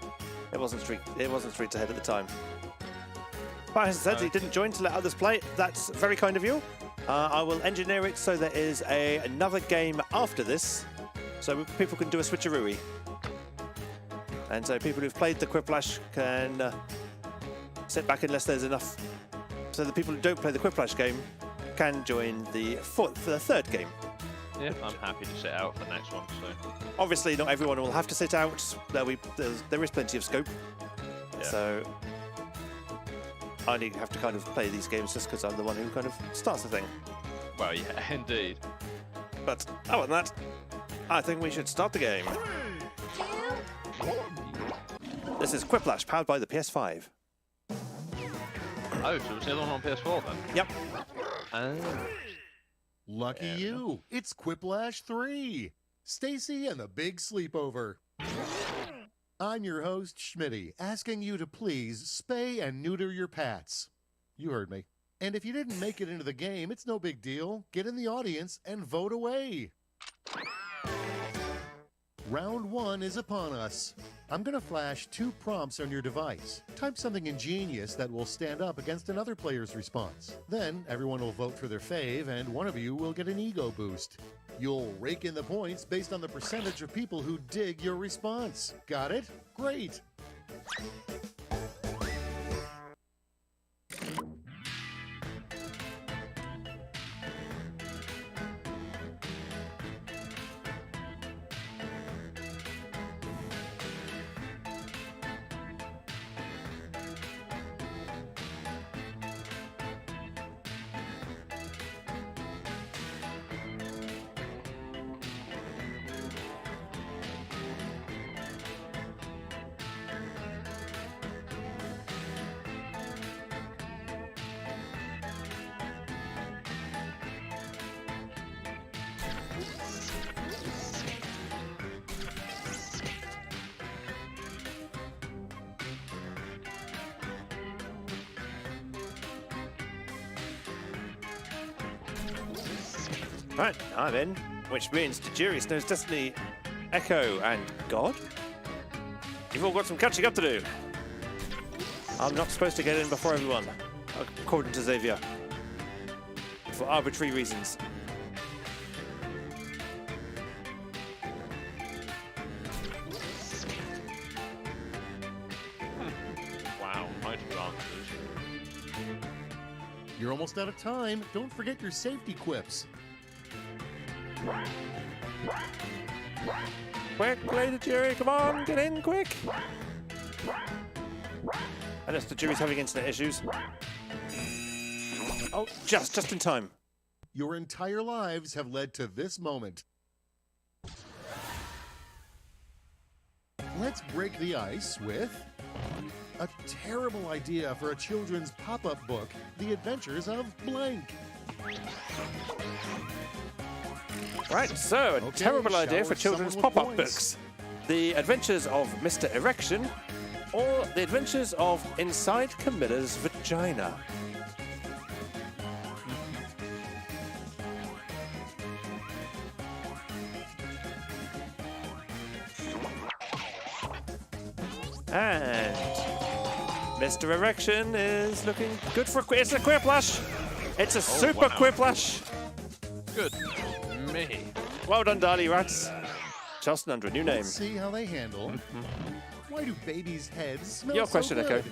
It wasn't streaks ahead at the time. But as I said, he didn't join to let others play. That's very kind of you. I will engineer it so there is another game after this, so people can do a switcheroo. And so people who've played the Quiplash can sit back unless there's enough. So the people who don't play the Quiplash game can join the third game. Yeah, I'm happy to sit out for the next one. So obviously, not everyone will have to sit out. There is plenty of scope. yeah. So I only have to kind of play these games just because I'm the one who kind of starts the thing. Well, yeah, indeed. But other than that, I think we should start the game. This is Quiplash, powered by the PS5. Oh, so it's the other one on PS4 then? Yep. Lucky Yeah. you. It's Quiplash 3. Stacy and the Big Sleepover. I'm your host, Schmitty, asking you to please spay and neuter your pets. You heard me. And if you didn't make it into the game, it's no big deal. Get in the audience and vote away. Round 1 is upon us. I'm going to flash 2 prompts on your device. Type something ingenious that will stand up against another player's response. Then everyone will vote for their fave, and one of you will get an ego boost. You'll rake in the points based on the percentage of people who dig your response. Got it? Great! Right, I'm in, which means Tajiri, Snow's Destiny, Echo, and God. You've all got some catching up to do. I'm not supposed to get in before everyone, according to Xavier, for arbitrary reasons. Wow, might advances. You're almost out of time. Don't forget your safety quips. Quick, play Tajiri, come on, get in, quick! Unless Tajiri's having internet issues. Oh, just in time. Your entire lives have led to this moment. Let's break the ice with a terrible idea for a children's pop-up book, The Adventures of Blank. Right, so a Okay, terrible idea for shower children's someone with pop-up points. books. The Adventures of Mr. Erection, or The Adventures of Inside Camilla's Vagina. And Mr. Erection is looking good for it's a Quiplash. It's a super wow. Quiplash. Good me. Well done, Dali Rats. Charleston under a new name. Let's see how they handle. Why do babies' heads smell Your so question, good? Echo.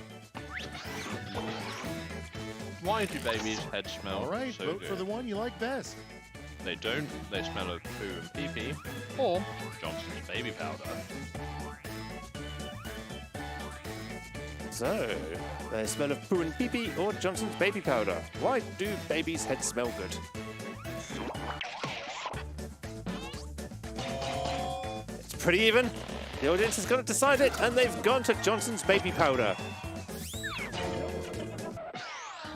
Why do babies' heads smell All right, so vote good? for the one you like best. They don't. They smell of poo and pee-pee, or Johnson's baby powder. So, they smell of poo and pee-pee or Johnson's baby powder. Why do babies' heads smell good? It's pretty even. The audience has got to decide it, and they've gone to Johnson's baby powder.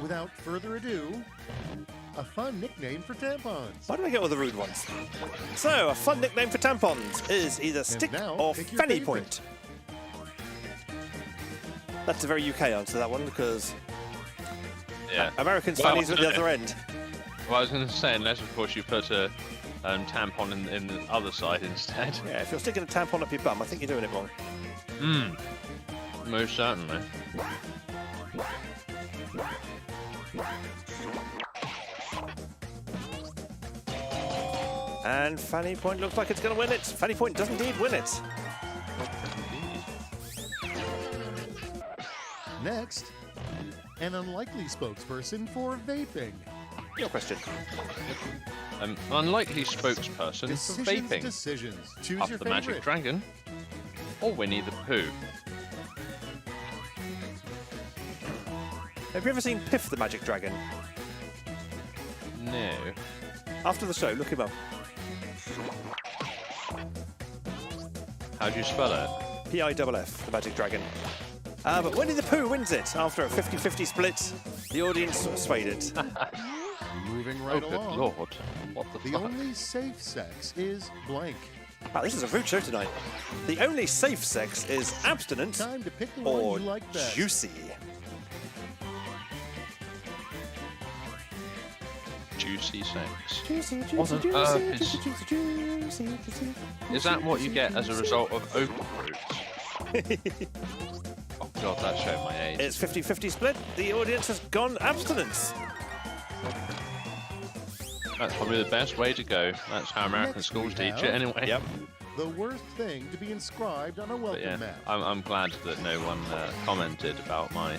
Without further ado, a fun nickname for tampons. Why do I get all the rude ones? So, a fun nickname for tampons is either stick now, or pick your fanny favorite. point. That's a very UK answer, that one, because Yeah. Americans' Well, fannies are at the other end. Well, I was going to say, unless of course you put a tampon in the other side instead. Yeah, if you're sticking a tampon up your bum, I think you're doing it wrong. Most certainly. And Fanny Point looks like it's going to win it. Fanny Point does indeed win it. Next, an unlikely spokesperson for vaping. Your question. Unlikely spokesperson for vaping. Decisions. Choose Up your the favorite. Magic Dragon or Winnie the Pooh. Have you ever seen Piff the Magic Dragon? No. After the show, look him up. How do you spell it? Piff, the Magic Dragon. But Winnie the Pooh wins it after a 50-50 split. The audience swayed it. Moving Oh, right good along. lord. What the The fuck? only safe sex is blank. Wow, this is a rude show tonight. The only safe sex is abstinent Time to pick the or one you like best. juicy. Juicy sex. Juicy, What juicy, on earth juicy, is- juicy, juicy, juicy. Is that what you get as a result of oak fruits? Oh god, that showed my age. It's 50-50 split. The audience has gone abstinence. That's probably the best way to go. That's how American Next schools we teach have- it anyway. Yep. The worst thing to be inscribed on a But welcome yeah, map. I'm glad that no one commented about my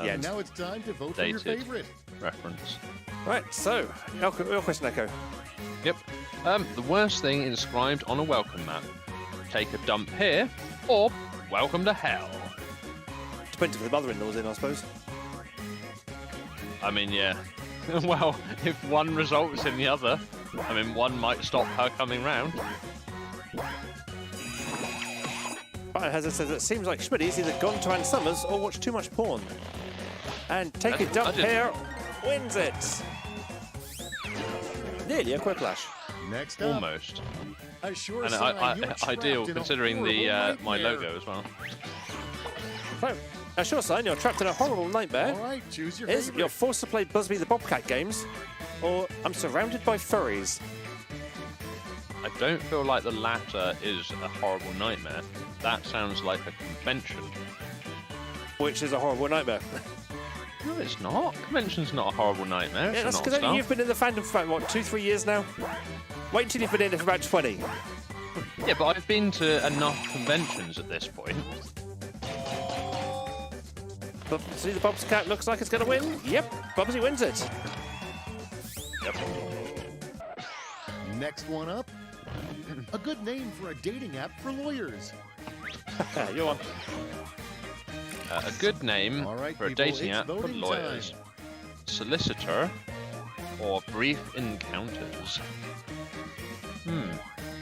Yeah, And now it's time to vote for your dated. favorite. reference. Right, so, your question, Echo. Yep. The worst thing inscribed on a welcome map. Take a dump here, or welcome to hell. Depends if the mother-in-law's in, I suppose. I mean, yeah. Well, if one results in the other, I mean, one might stop her coming round. Biohazard says it seems like Schmidt's either gone to Ann Summers or watched too much porn. And Take a I Dump didn't- Here wins it. Nearly a quiplash. Next up, Almost. a sure And sign you're ideal trapped in a considering the horrible my nightmare. logo as well. So, a sure sign you're trapped in a horrible nightmare All right, choose your is favorite. you're forced to play Busby the Bobcat games, or I'm surrounded by furries. I don't feel like the latter is a horrible nightmare. That sounds like a convention. Which is a horrible nightmare. No, it's not. Convention's not a horrible nightmare. Yeah, It's that's not because stuff. you've been in the fandom for about, what, 2-3 years now? Wait until you've been in it for about 20. Yeah, but I've been to enough conventions at this point. But see, the Bobcat looks like it's going to win. Yep, Bubsy wins it. Yep. Next one up, a good name for a dating app for lawyers. You're on. A good name All right, for a people, dating it's app for voting lawyers. time. Solicitor or brief encounters. They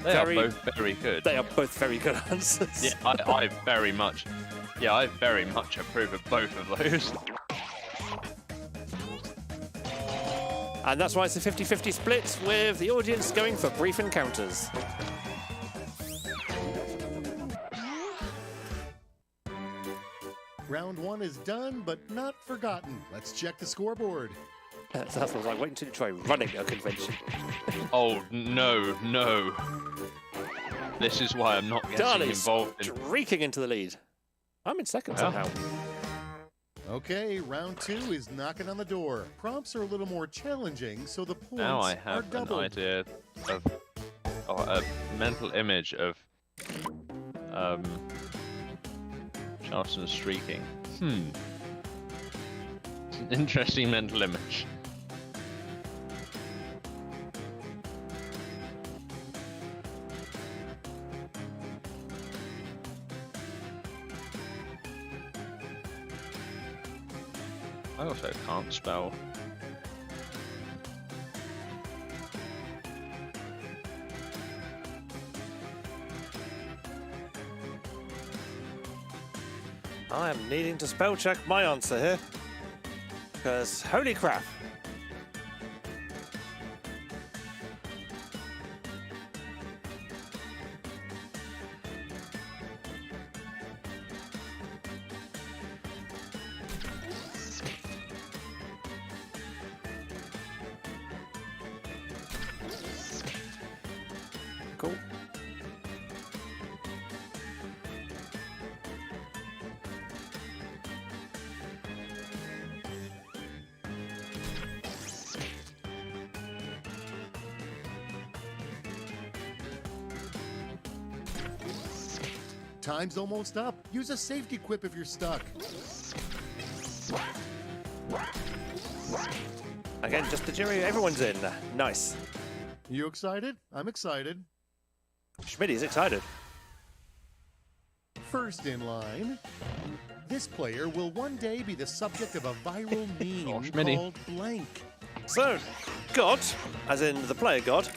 Very- are both very good. They are both very good answers. Yeah, I very much approve of both of those. And that's why it's a 50-50 split, with the audience going for brief encounters. Round one is done, but not forgotten. Let's check the scoreboard. So that's what I was like, wait until you try running a convention. Oh no. This is why I'm not getting Darley's involved in. streaking into the lead. I'm in second Well. somehow. Okay, round two is knocking on the door. Prompts are a little more challenging, so the points Now I are have an doubled. idea of a mental image of Charleston streaking. It's an interesting mental image. I also can't spell. I am needing to spell check my answer here. Because, holy crap. Cool. Time's almost up. Use a safety quip if you're stuck. Again, just the jury. Everyone's in. Nice. You excited? I'm excited. Schmitty's excited. First in line, this player will one day be the subject of a viral meme Schmitty. called blank. So, God, as in the player God,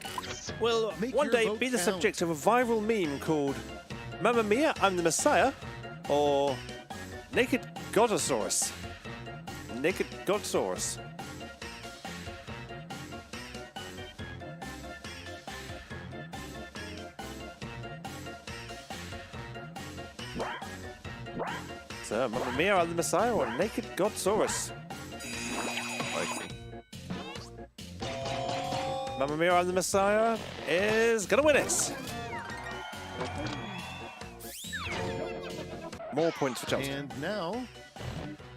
will Make one your day vote be the count. subject of a viral meme called Mamma Mia, I'm the Messiah, or Naked Godosaurus. Naked Godsaurus. So, Mamma Mia, I'm the Messiah, or Naked Godsaurus. Likely. Mamma Mia, I'm the Messiah is gonna win it. More points for Chelsea. And now,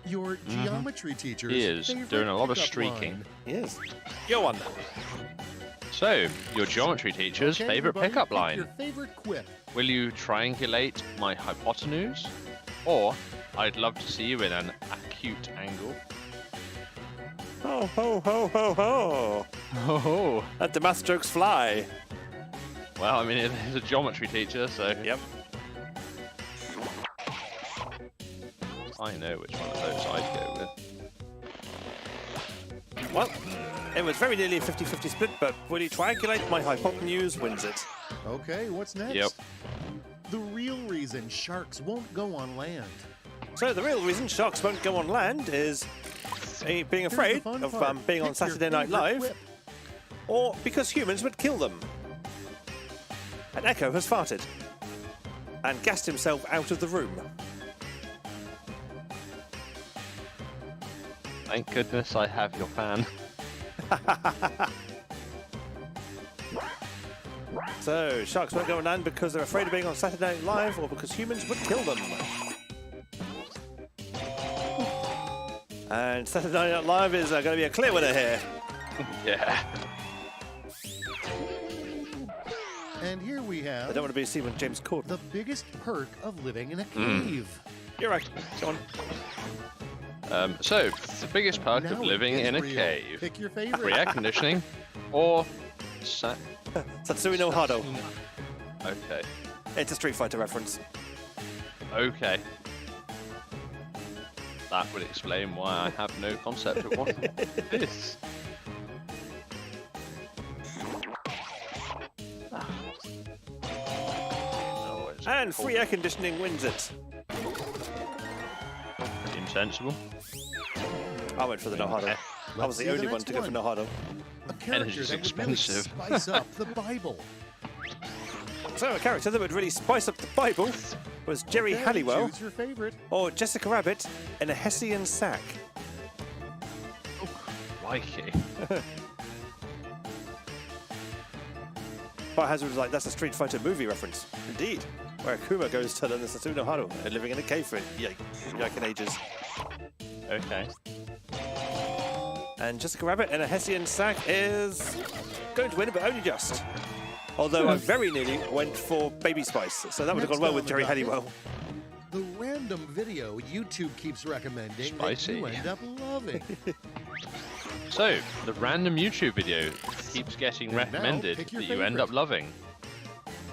your geometry teacher's He is favorite doing a lot of pickup streaking. line. He is. Go on. So, your geometry teacher's Okay, favorite everybody, pickup pick line. Your favorite quip. Will you triangulate my hypotenuse? Or, I'd love to see you in an acute angle. Ho, ho, ho, ho, ho. Oh, Let the math jokes fly. well, I mean, he's a geometry teacher, so Yep. I know which one of those I'd go with. Well, it was very nearly a 50-50 split, but will you triangulate my hypotenuse wins it. Okay, what's next? Yep. The real reason sharks won't go on land. So the real reason sharks won't go on land is being Here's the afraid fun of part. being on Pick your Saturday Night favorite Live, quip. or because humans would kill them. And Echo has farted and gassed himself out of the room. Thank goodness I have your fan. So, sharks won't go on land because they're afraid of being on Saturday Night Live or because humans would kill them. And Saturday Night Live is going to be a clear winner here. Yeah. And here we I have don't want to be seen with James Corden. the biggest perk of living in a cave. You're right. Go on. So, the biggest perk Now of it living gets in a real. cave. Pick your Free favorite. air conditioning, or Satsui no Hado. Okay. It's a Street Fighter reference. Okay. That would explain why I have no concept of what it is. Oh, it's And cold. free air conditioning wins it. Seems sensible. I went for the no Hado. I was Let's the see the only one next to go for one. no Hado. A character Energy's that would really expensive. spice up the Bible. So a character that would really spice up the Bible was Jerry Okay, Halliwell Choose your favorite. or Jessica Rabbit in a Hessian sack. Likey. But Hazard was like, that's a Street Fighter movie reference. Indeed. Where Akuma goes to learn the Satsui no Hado and living in a cave for yike ages. Okay. And Jessica Rabbit in a Hessian sack is going to win, but only just. Although I very nearly went for Baby Spice, so that would have gone Next well on with the Jerry docket. Halliwell. The random video YouTube keeps recommending Spicy. that you end up loving. So, the random YouTube video keeps getting And now, recommended pick that your you end favorite. up loving.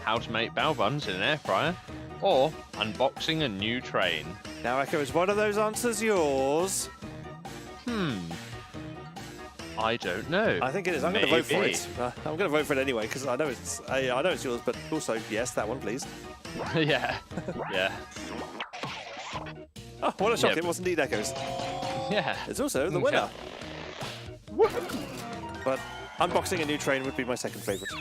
How to make bao buns in an air fryer, or unboxing a new train. Now, Echo, is one of those answers yours? I don't know. I think it is. I'm going to vote for Maybe. it. I'm going to vote for it anyway because I know it's yours, but also yes, that one, please. Yeah. Oh, what a shock! Yeah, It was indeed Echoes. Yeah. It's also the winner. But unboxing a new train would be my second favourite.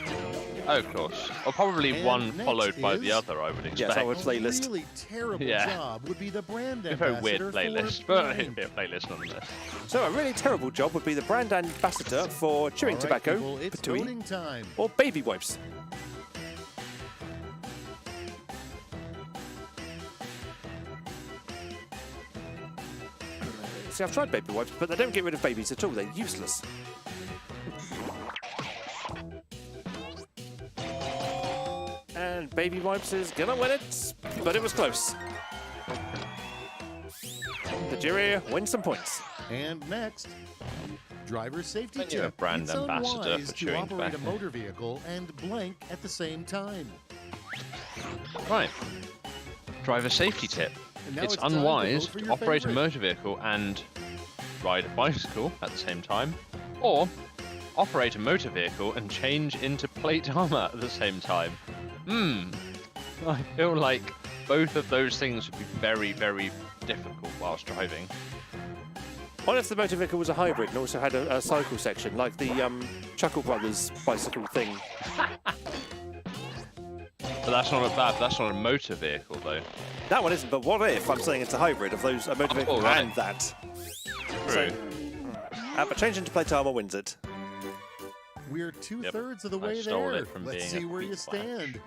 Oh, of course. Or probably And one next followed by the is- other, I would expect. Yes, I would A playlist. really terrible Yeah. job would be the brand A very weird ambassador playlist, for but Blank. it'd be a playlist nonetheless. So a really terrible job would be the brand ambassador for chewing All right, tobacco, people, it's Patooey, voting time. or baby wipes. See, I've tried baby wipes, but they don't get rid of babies at all. They're useless. And baby wipes is gonna win it, but it was close. The jury wins some points. And next, driver safety When you're a tip. brand It's ambassador unwise for to chewing operate a tobacco. motor vehicle and blank at the same time. Right. Driver safety tip. And now It's time to unwise vote for to your operate a favorite. motor vehicle and ride a bicycle at the same time, or operate a motor vehicle and change into plate armor at the same time. I feel like both of those things would be very, very difficult whilst driving. What if the motor vehicle was a hybrid and also had a cycle section, like the Chuckle Brothers bicycle thing? But that's not a motor vehicle though. That one isn't, but what if I'm saying it's a hybrid of those, a motor vehicle right. and that? True. But change into plate armor wins it. We're two-thirds of the I way stole there. it from Let's being see a where you Pete Flash. stand.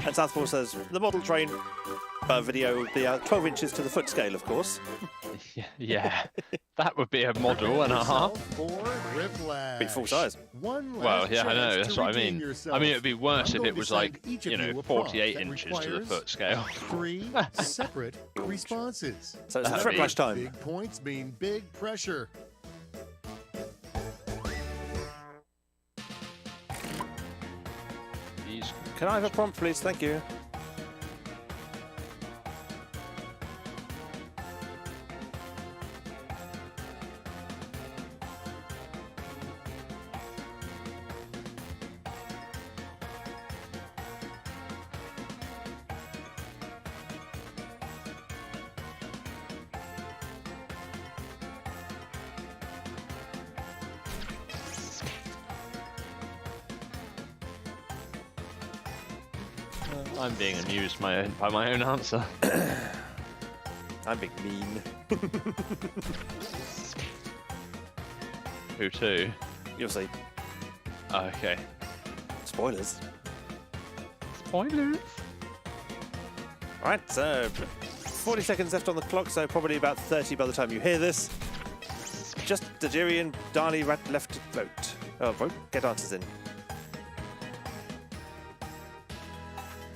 And Southpaw says the model train video would be 12 inches to the foot scale, of course. Yeah, that would be a model and a half. For Whiplash. Be full size. One last Well, yeah, I know, chance that's to what I redeem mean. yourself. I mean, it would be worse I'm if going it to was send like, each of you know, a prompt 48 that inches to the requires foot scale. 3 separate responses. So it's a That'd trip be flash time. Big points mean big pressure. These Can I have a prompt, please? Thank you. I'm being amused by my own answer. I'm being mean. Who to? You'll see. Okay. Spoilers. Spoilers. Alright, so 40 seconds left on the clock, so probably about 30 by the time you hear this. Just Dajiri and Darley Rat left to vote. Oh, vote? Get answers in.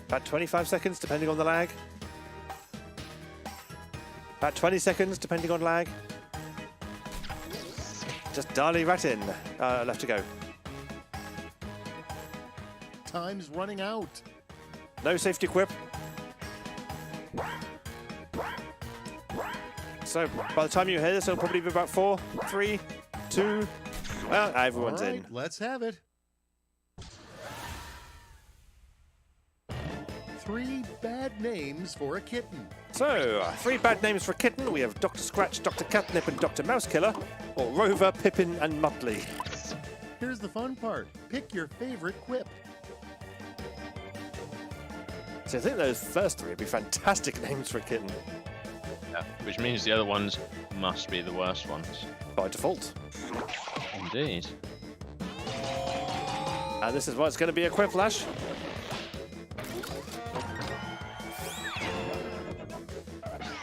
About 25 seconds, depending on the lag. About 20 seconds, depending on lag. Just Darley Rat in. Left to go. Time's running out. No safety quip. So by the time you hear this, it'll probably be about 4, 3, 2. Well, everyone's All right, in. let's have it. 3 bad names for a kitten. So, 3 bad names for a kitten. We have Dr. Scratch, Dr. Catnip, and Dr. Mousekiller, or Rover, Pippin, and Muttley. Here's the fun part. Pick your favorite quip. So I think those first 3 would be fantastic names for a kitten Yeah, which means the other ones must be the worst ones. by default. Indeed. And this is why it's going to be a quip flash.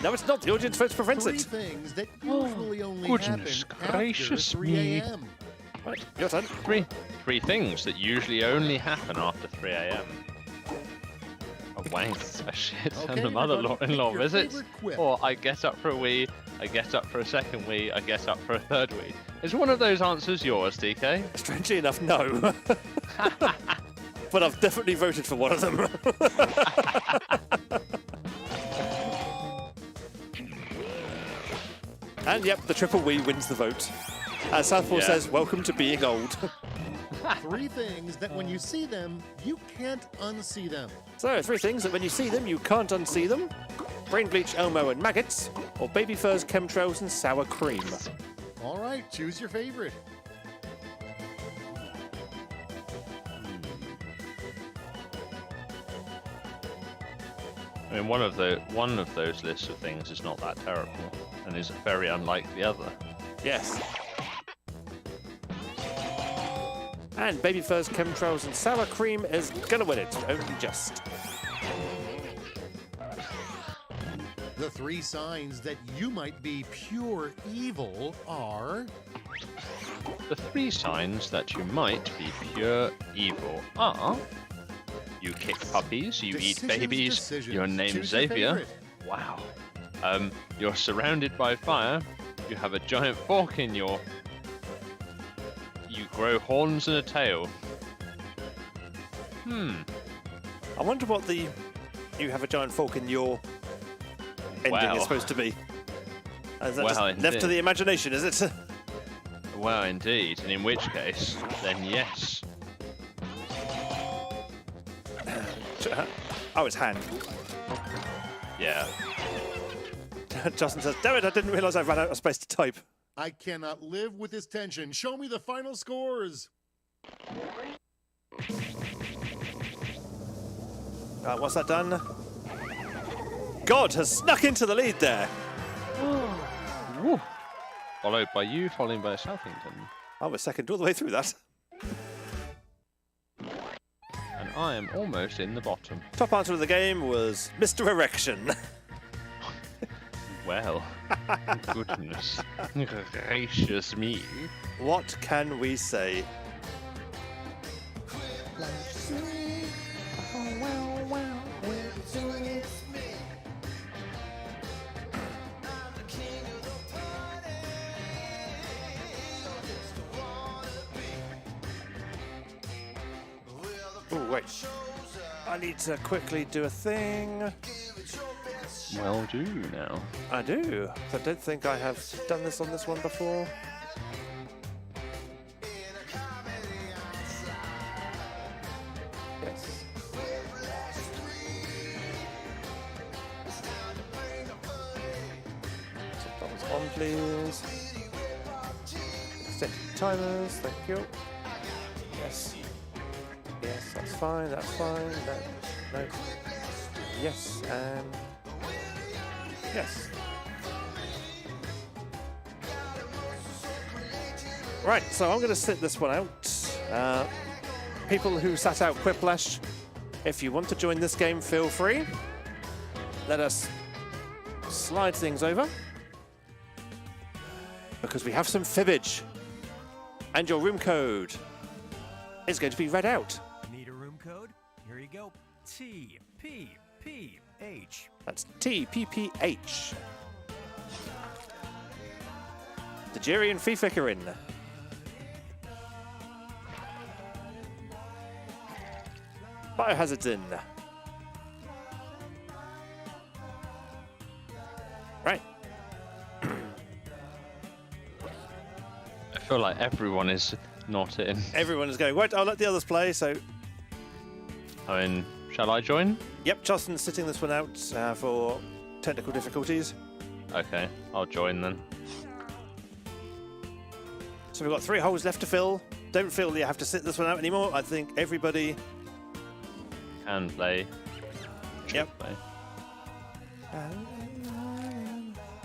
No, it's not. The audience votes prevents 3 it. things that usually only goodness happen gracious after 3 me. a.m. Right, your turn. Three things that usually only happen after 3 a.m. A wank, a shit, Okay, and a everybody, mother-in-law pick your visits. favorite quip. Or I get up for a wee, I get up for a second wee, I get up for a third wee. Is one of those answers yours, DK? Strangely enough, no. But I've definitely voted for one of them. And yep, the triple we wins the vote. Southpaw says, welcome to being old. 3 things that when you see them, you can't unsee them. So, 3 things that when you see them, you can't unsee them. Brain bleach, Elmo and maggots, or baby furs, chemtrails and sour cream. All right, choose your favorite. I mean, one of those lists of things is not that terrible, and is very unlike the other. Yes. And baby furs, chemtrails and sour cream is gonna win it, only just. The 3 signs that you might be pure evil are... The 3 signs that you might be pure evil are: you kick puppies, you eat babies, your name's Choose your Xavier. favorite. Wow. You're surrounded by fire. You have a giant fork in your. You grow horns and a tail. I wonder what the you have a giant fork in your ending Wow. is supposed to be. Is that Well, just left to indeed. the imagination, is it? Well, indeed. And in which case, then yes. Oh, it's hand. Yeah. Justin says, damn it, I didn't realise I ran out of space to type. I cannot live with this tension. Show me the final scores. Right, what's that done? God has snuck into the lead there. Woo. Followed by you, followed by Southington. I was second all the way through that. And I am almost in the bottom. Top answer of the game was Mr. Erection. Well, goodness gracious me. What can we say? Oh, wait. I need to quickly do a thing. Well, do now. I do. I don't think I have done this on this one before. Yes. Set those on, please. Set timers, thank you. Yes. Yes, that's fine, that's fine. No. Yes, and... Yes. Right, so I'm going to sit this one out. People who sat out Quiplash, if you want to join this game, feel free. Let us slide things over. Because we have some fibbage. And your room code is going to be read out. Need a room code? Here you go. TPPH. That's TPPH. The Jerry and Fific are in. Biohazard's in. Right. I feel like everyone is not in. Everyone is going, right, I'll let the others play, so... I mean, shall I join? Yep, Justin's sitting this one out for technical difficulties. Okay, I'll join then. So we've got 3 holes left to fill. Don't feel you have to sit this one out anymore. I think everybody... Can play. Yep. Play.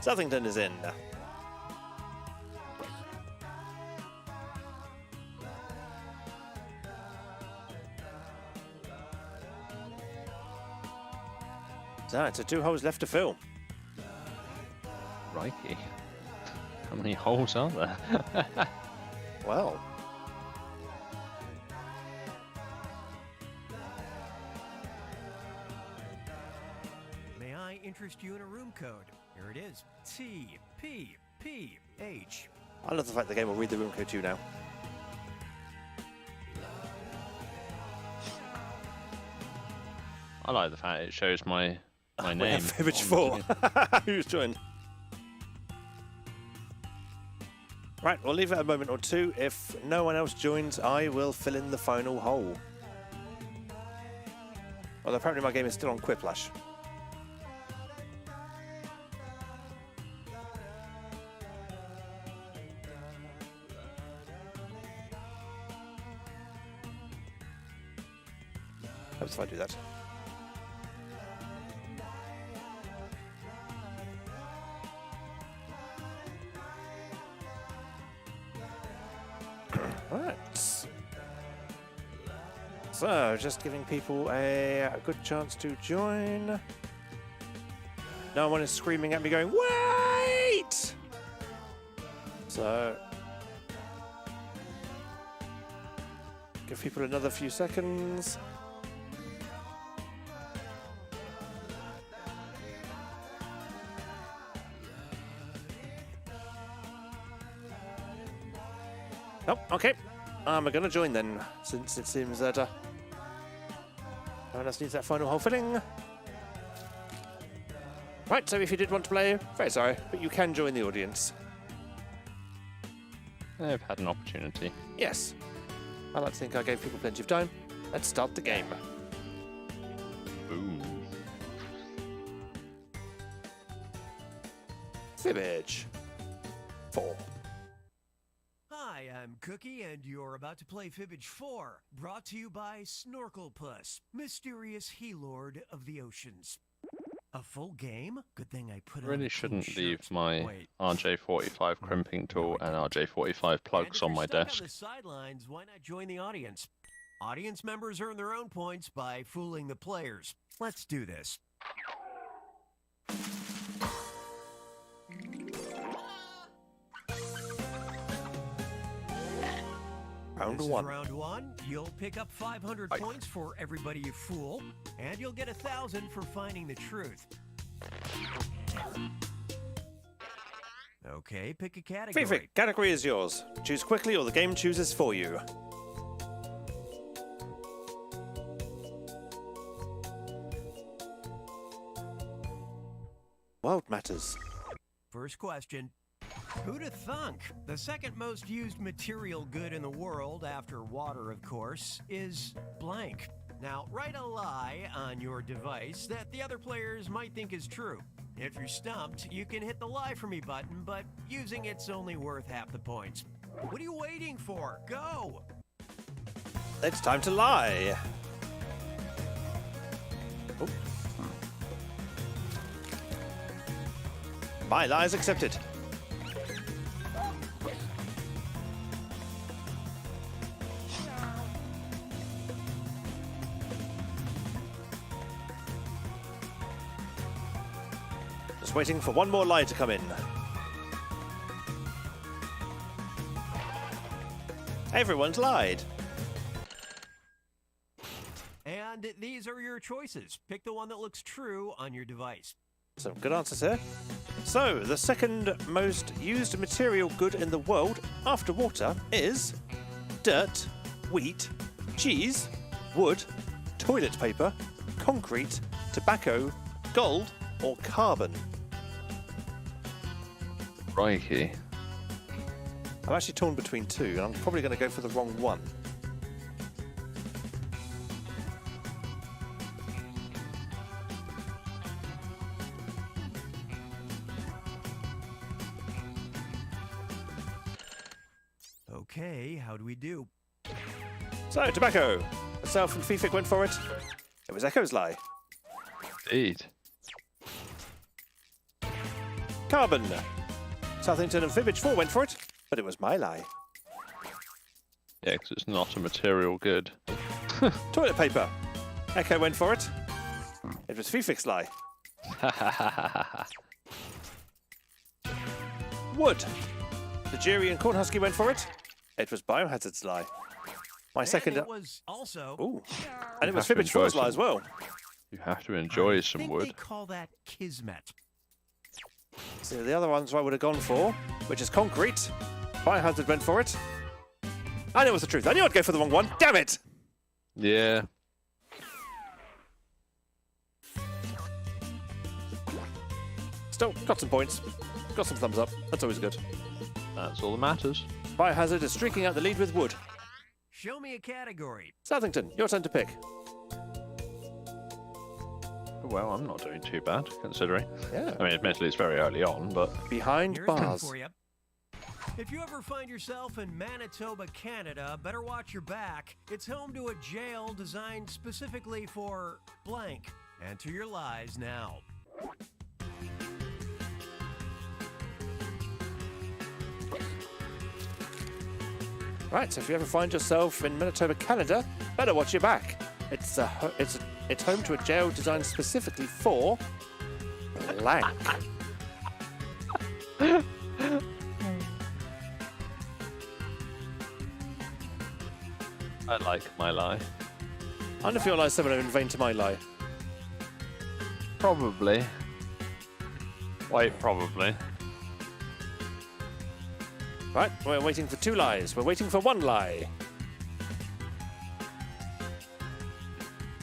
Southington is in. So it's 2 holes left to fill. Crikey. How many holes are there? Well. May I interest you in a room code? Here it is. TPPH. I love the fact the game will read the room code to you now. I like the fact it shows my We name. have Fibbage on 4. Who's joined? Right, we'll leave it a moment or two. If no one else joins, I will fill in the final hole. Well, apparently my game is still on Quiplash. Helps if I do that. Right. So, just giving people a good chance to join. No one is screaming at me going, wait! So, give people another few seconds. Oh, okay. I'm going to join then, since it seems that no one else needs that final hole filling. Right, so if you did want to play, very sorry, but you can join the audience. I've had an opportunity. Yes. I like to think I gave people plenty of time. Let's start the game. Boom. Fibbage. 4. Hi, I'm Cookie, and you're about to play Fibbage 4, brought to you by Snorkelpuss, mysterious he-lord of the oceans. A full game? Good thing I put on Really a shouldn't shirt. leave my Wait. RJ45 crimping tool and RJ45 plugs on my And if you're stuck desk. on the sidelines, why not join the audience? Audience members earn their own points by fooling the players. Let's do this. Round This is 1. round 1. You'll pick up 500 points for everybody you fool, and you'll get 1,000 for finding the truth. Okay, pick a category. Fifi, category is yours. Choose quickly or the game chooses for you. World matters. First question. Who'da thunk? The second most used material good in the world, after water, of course, is blank. Now, write a lie on your device that the other players might think is true. If you're stumped, you can hit the lie for me button, but using it's only worth half the points. What are you waiting for? Go! It's time to lie. Oh. My lie is accepted. Just waiting for one more lie to come in. Everyone's lied. And these are your choices. Pick the one that looks true on your device. Some good answers here. So, the second most used material good in the world after water is dirt, wheat, cheese, wood, toilet paper, concrete, tobacco, gold, or carbon. Crikey. I'm actually torn between two, and I'm probably going to go for the wrong one. Okay, how do we do? So, tobacco. Myself and Fifik went for it. It was Echo's lie. Indeed. Carbon. Southington and Fibbage 4 went for it, but it was my lie. Yeah, because it's not a material good. Toilet paper. Echo went for it. It was Fifik's lie. Wood. The Jerry and Cornhusky went for it. It was Biohazard's lie. My second. And it was also... Ooh. And it was have to Fibbage enjoy 4's lie as well. You have to enjoy I some think wood. they call that kismet. So the other ones I would have gone for, which is concrete. Biohazard went for it. And it was the truth. I knew I'd go for the wrong one. Damn it! Yeah. Still, got some points. Got some thumbs up. That's always good. That's all that matters. Biohazard is streaking out the lead with wood. Show me a category. Southington, your turn to pick. Well, I'm not doing too bad, considering. Yeah. I mean, admittedly, it's very early on, but... Behind Here's one bars. for you. If you ever find yourself in Manitoba, Canada, better watch your back. It's home to a jail designed specifically for blank. Enter your lies now. Right, so if you ever find yourself in Manitoba, Canada, better watch your back. It's home to a jail designed specifically for blank. I like my lie. I don't feel like someone in vain to my lie. Probably. Wait, probably. Right, we're waiting for 2 lies. We're waiting for 1 lie.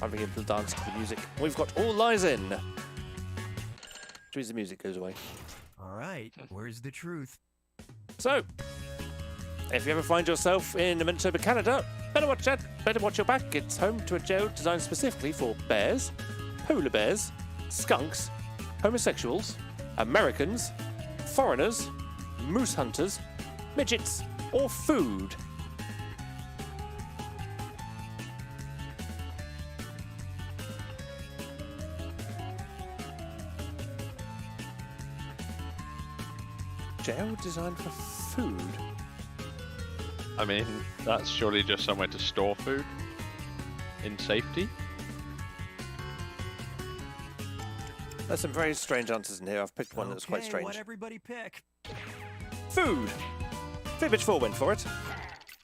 I'm beginning to dance to the music. We've got all lies in. Which means the music goes away. All right, where's the truth? So, if you ever find yourself in Manitoba, Canada, better watch your back. It's home to a jail designed specifically for bears, polar bears, skunks, homosexuals, Americans, foreigners, moose hunters, midgets, or food. Jail designed for food. I mean, that's surely just somewhere to store food in safety. There's some very strange answers in here. I've picked one that's quite strange. What everybody pick? Food. Fibbage 4 went for it.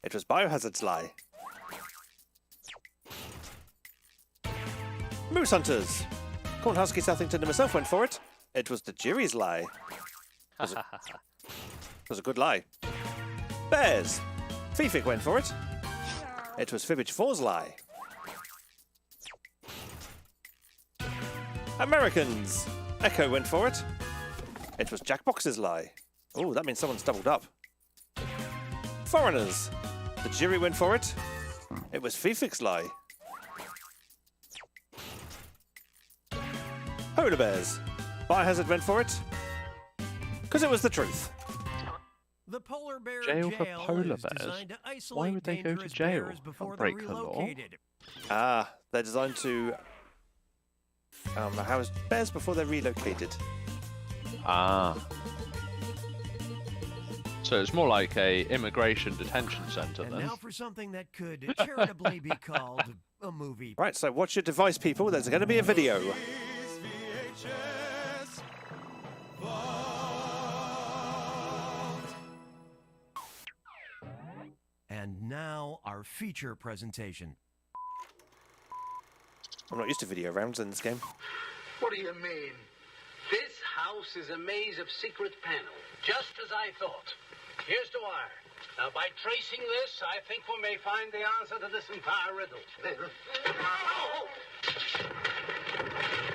It was Biohazard's lie. Moose Hunters. Cornhusky, Southington and myself went for it. It was the jury's lie. It was a good lie. Bears. Fifik went for it. It was Fibbage 4's lie. Americans. Echo went for it. It was Jackbox's lie. Oh, that means someone's doubled up. Foreigners. The jury went for it. It was Fifik's lie. Polar bears. Biohazard went for it. Because it was the truth. The polar bear Jail for polar is bears? designed to isolate Why would they go to dangerous jail? bears before Don't they're break the law. relocated. Ah, they're designed to house bears before they're relocated. Ah. So it's more like a immigration detention centre And then. now for something that could charitably be called a movie. Right, so watch your device, people. There's going to be a video. And now our feature presentation. I'm not used to video rounds in this game. What do you mean? This house is a maze of secret panels, just as I thought. Here's the wire. Now, by tracing this, I think we may find the answer to this entire riddle.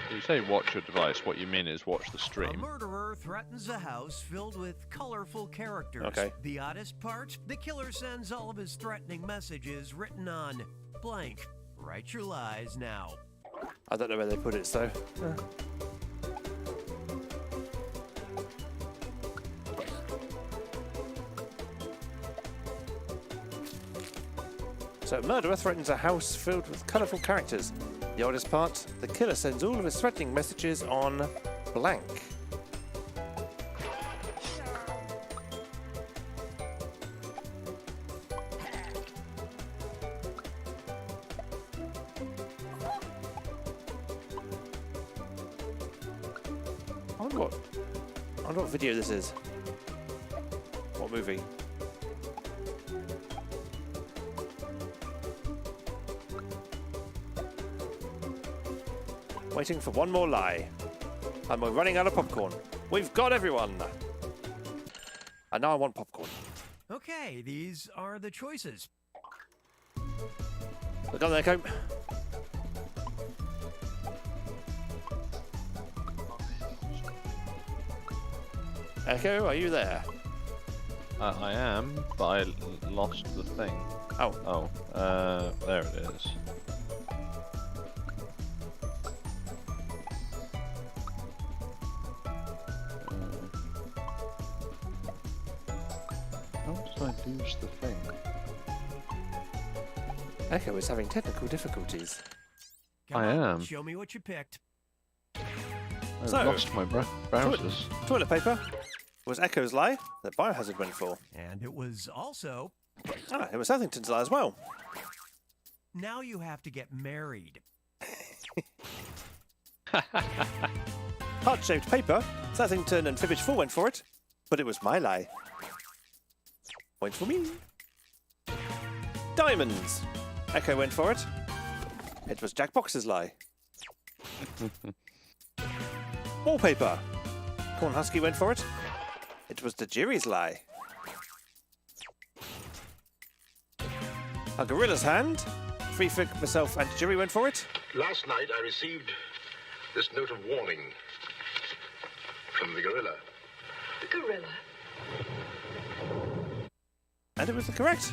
When you say watch your device, what you mean is watch the A stream. murderer threatens a house filled with colorful characters. Okay. The oddest part, the killer sends all of his threatening messages written on blank. Write your lies now. I don't know where they put it, so... So, murderer threatens a house filled with colourful characters. The oddest part, the killer sends all of his threatening messages on blank. I wonder what video this is. What movie? Waiting for one more lie. And we're running out of popcorn. We've got everyone. And now I want popcorn. Okay, these are the choices. Look on there, Echo. Echo, are you there? I am, but I lost the thing. Oh. There it is. How did I lose the thing? Echo is having technical difficulties. Come I on, am. Show me what you picked. I've So- lost my browsers. Toilet paper was Echo's lie that Biohazard went for. And it was also, It was Southington's lie as well. now you have to get married. Heart-shaped paper, Southington and Fibbage 4 went for it, but it was my lie. Point for me. Diamonds. Echo went for it. It was Jack Box's lie. Wallpaper. Corn Husky went for it. It was the jury's lie. A gorilla's hand. Free Fig, myself, and Jury went for it. Last night I received this note of warning from the gorilla. Gorilla. And it was correct.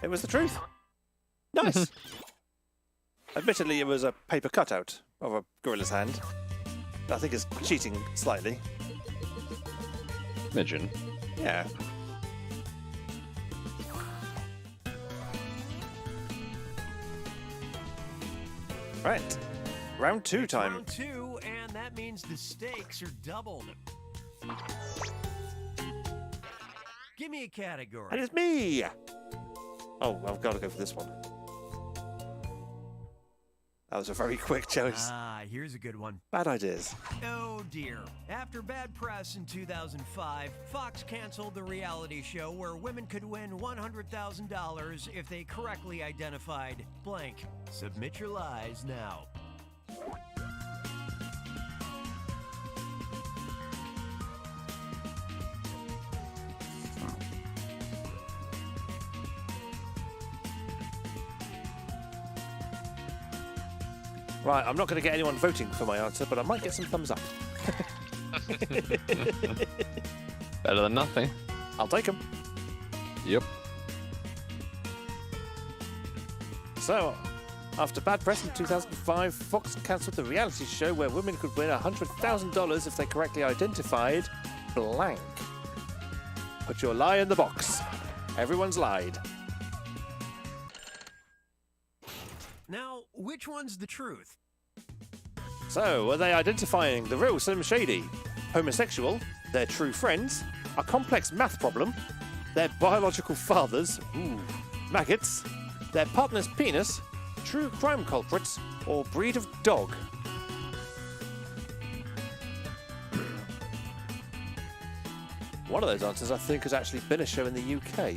It was the truth. Nice. Admittedly, it was a paper cutout of a gorilla's hand. I think it's cheating slightly. Midgeon. Yeah. Right. Round 2 It's time. Round 2, and that means the stakes are doubled. Give me a category. And it's me! Oh, I've got to go for this one. That was a very quick choice. Here's a good one. Bad ideas. Oh dear. After bad press in 2005, Fox canceled the reality show where women could win $100,000 if they correctly identified blank. Submit your lies now. Right, I'm not going to get anyone voting for my answer, but I might get some thumbs up. Better than nothing. I'll take them. Yep. So, after bad press in 2005, Fox cancelled the reality show where women could win $100,000 if they correctly identified blank. Put your lie in the box. Everyone's lied. Now, which one's the truth? So, were they identifying the real Slim Shady, homosexual, their true friends, a complex math problem, their biological fathers, maggots, their partner's penis, true crime culprits, or breed of dog? One of those answers, I think, has actually been a show in the UK.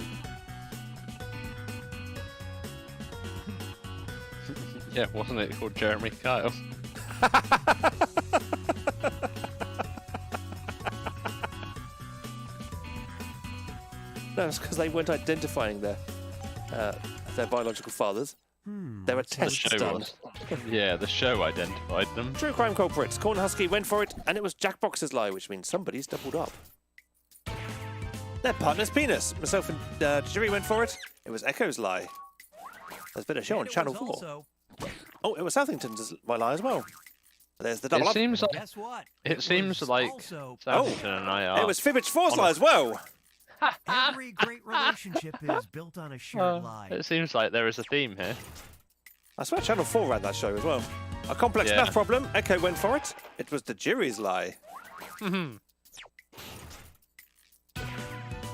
Yeah, wasn't it called Jeremy Kyle? No, it's because they weren't identifying their biological fathers. There were tests show done. was. Yeah, the show identified them. True crime culprits. Corn Husky went for it, and it was Jack Box's lie, which means somebody's doubled up. Their partner's penis. Myself and Jerry went for it. It was Echo's lie. There's been a show on And it Channel was 4. also, Oh, it was Southington's my lie as well. There's the double It up. seems like guess what? it seems was like also, Southampton and I are. It was Fibbage 4's lie as well. every great relationship is built on a shared lie. It seems like there is a theme here. I swear Channel 4 ran that show as well. A complex Yeah. math problem. Echo went for it. It was the jury's lie.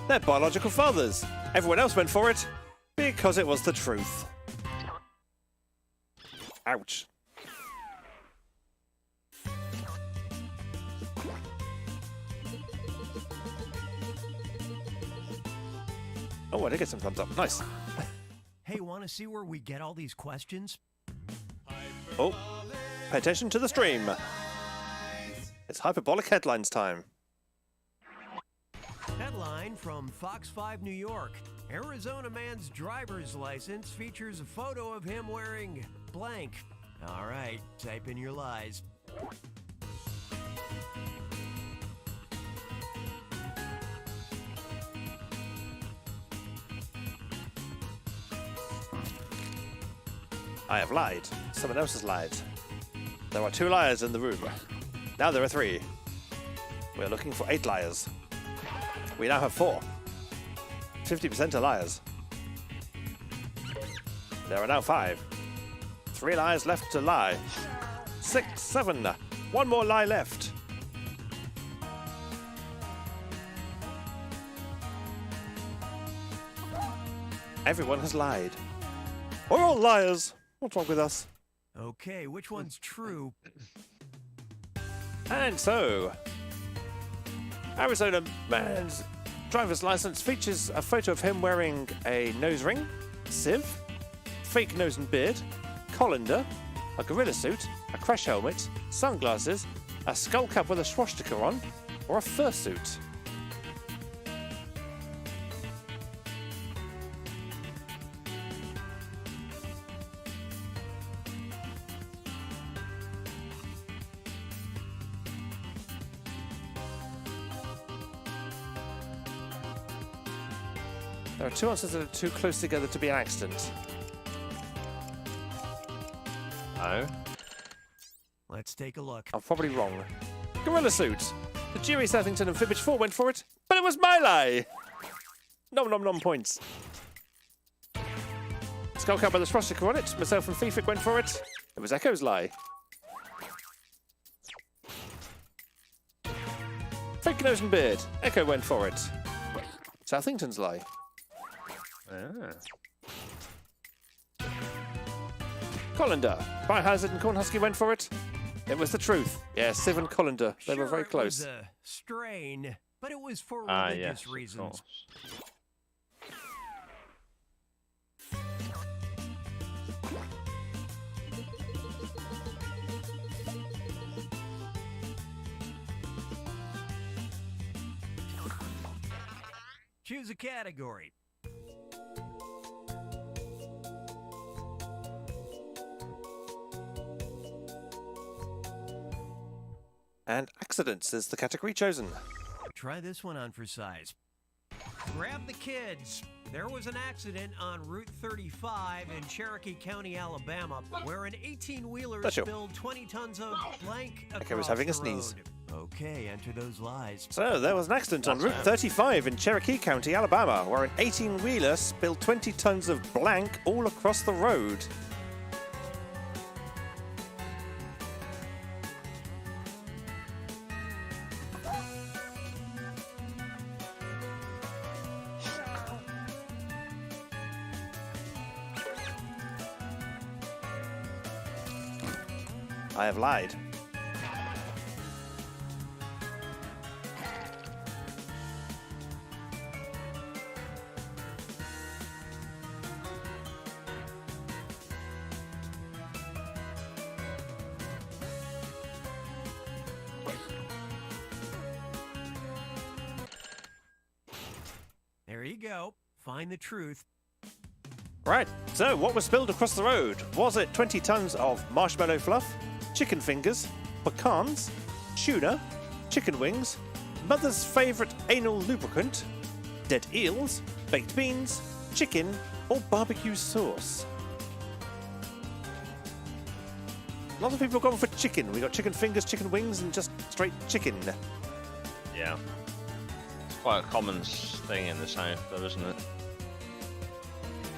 They're biological fathers. Everyone else went for it because it was the truth. Ouch. Oh, I did get some thumbs up. Nice. Hey, want to see where we get all these questions? Oh, pay attention to the stream. It's hyperbolic headlines time. Headline from Fox 5 New York. Arizona man's driver's license features a photo of him wearing blank. All right, type in your lies. I have lied. Someone else has lied. There are 2 liars in the room. Now there are 3. We're looking for 8 liars. We now have 4. 50% are liars. There are now 5. 3 liars left to lie. 6, 7. 1 more lie left. Everyone has lied. We're all liars. What's wrong with us? Okay, which one's true? And so, Arizona man's driver's license features a photo of him wearing a nose ring, sieve, fake nose and beard, colander, a gorilla suit, a crash helmet, sunglasses, a skull cap with a swastika on, or a fursuit. There are 2 answers that are too close together to be an accident. Oh. Let's take a look. I'm probably wrong. Gorilla suit. The jury, Southington and Fibbage 4 went for it, but it was my lie. Nom nom nom points. Skull cap with a swastika on it. Myself and Fifik went for it. It was Echo's lie. Fake nose and beard. Echo went for it. Southington's lie. Ah. Colander. Biohazard and Cornhusky went for it. It was the truth. Yeah, Civ and Colander. They were very close. It was a strain, but it was for Ah, religious yes, of reasons. course. Choose a category. And accidents is the category chosen. Try this one on for size. Grab the kids. There was an accident on Route 35 in Cherokee County, Alabama, where an 18-wheeler That's you. spilled 20 tons of blank across Okay, I was having a the sneeze. road. Okay, enter those lies. So, there was an accident on Route 35 in Cherokee County, Alabama, where an 18-wheeler spilled 20 tons of blank all across the road. I have lied. There you go. Find the truth. Right, so what was spilled across the road? Was it 20 tons of marshmallow fluff, chicken fingers, pecans, tuna, chicken wings, mother's favourite anal lubricant, dead eels, baked beans, chicken, or barbecue sauce? A lot of people have gone for chicken. We got chicken fingers, chicken wings, and just straight chicken. Yeah. It's quite a common thing in the South, though, isn't it?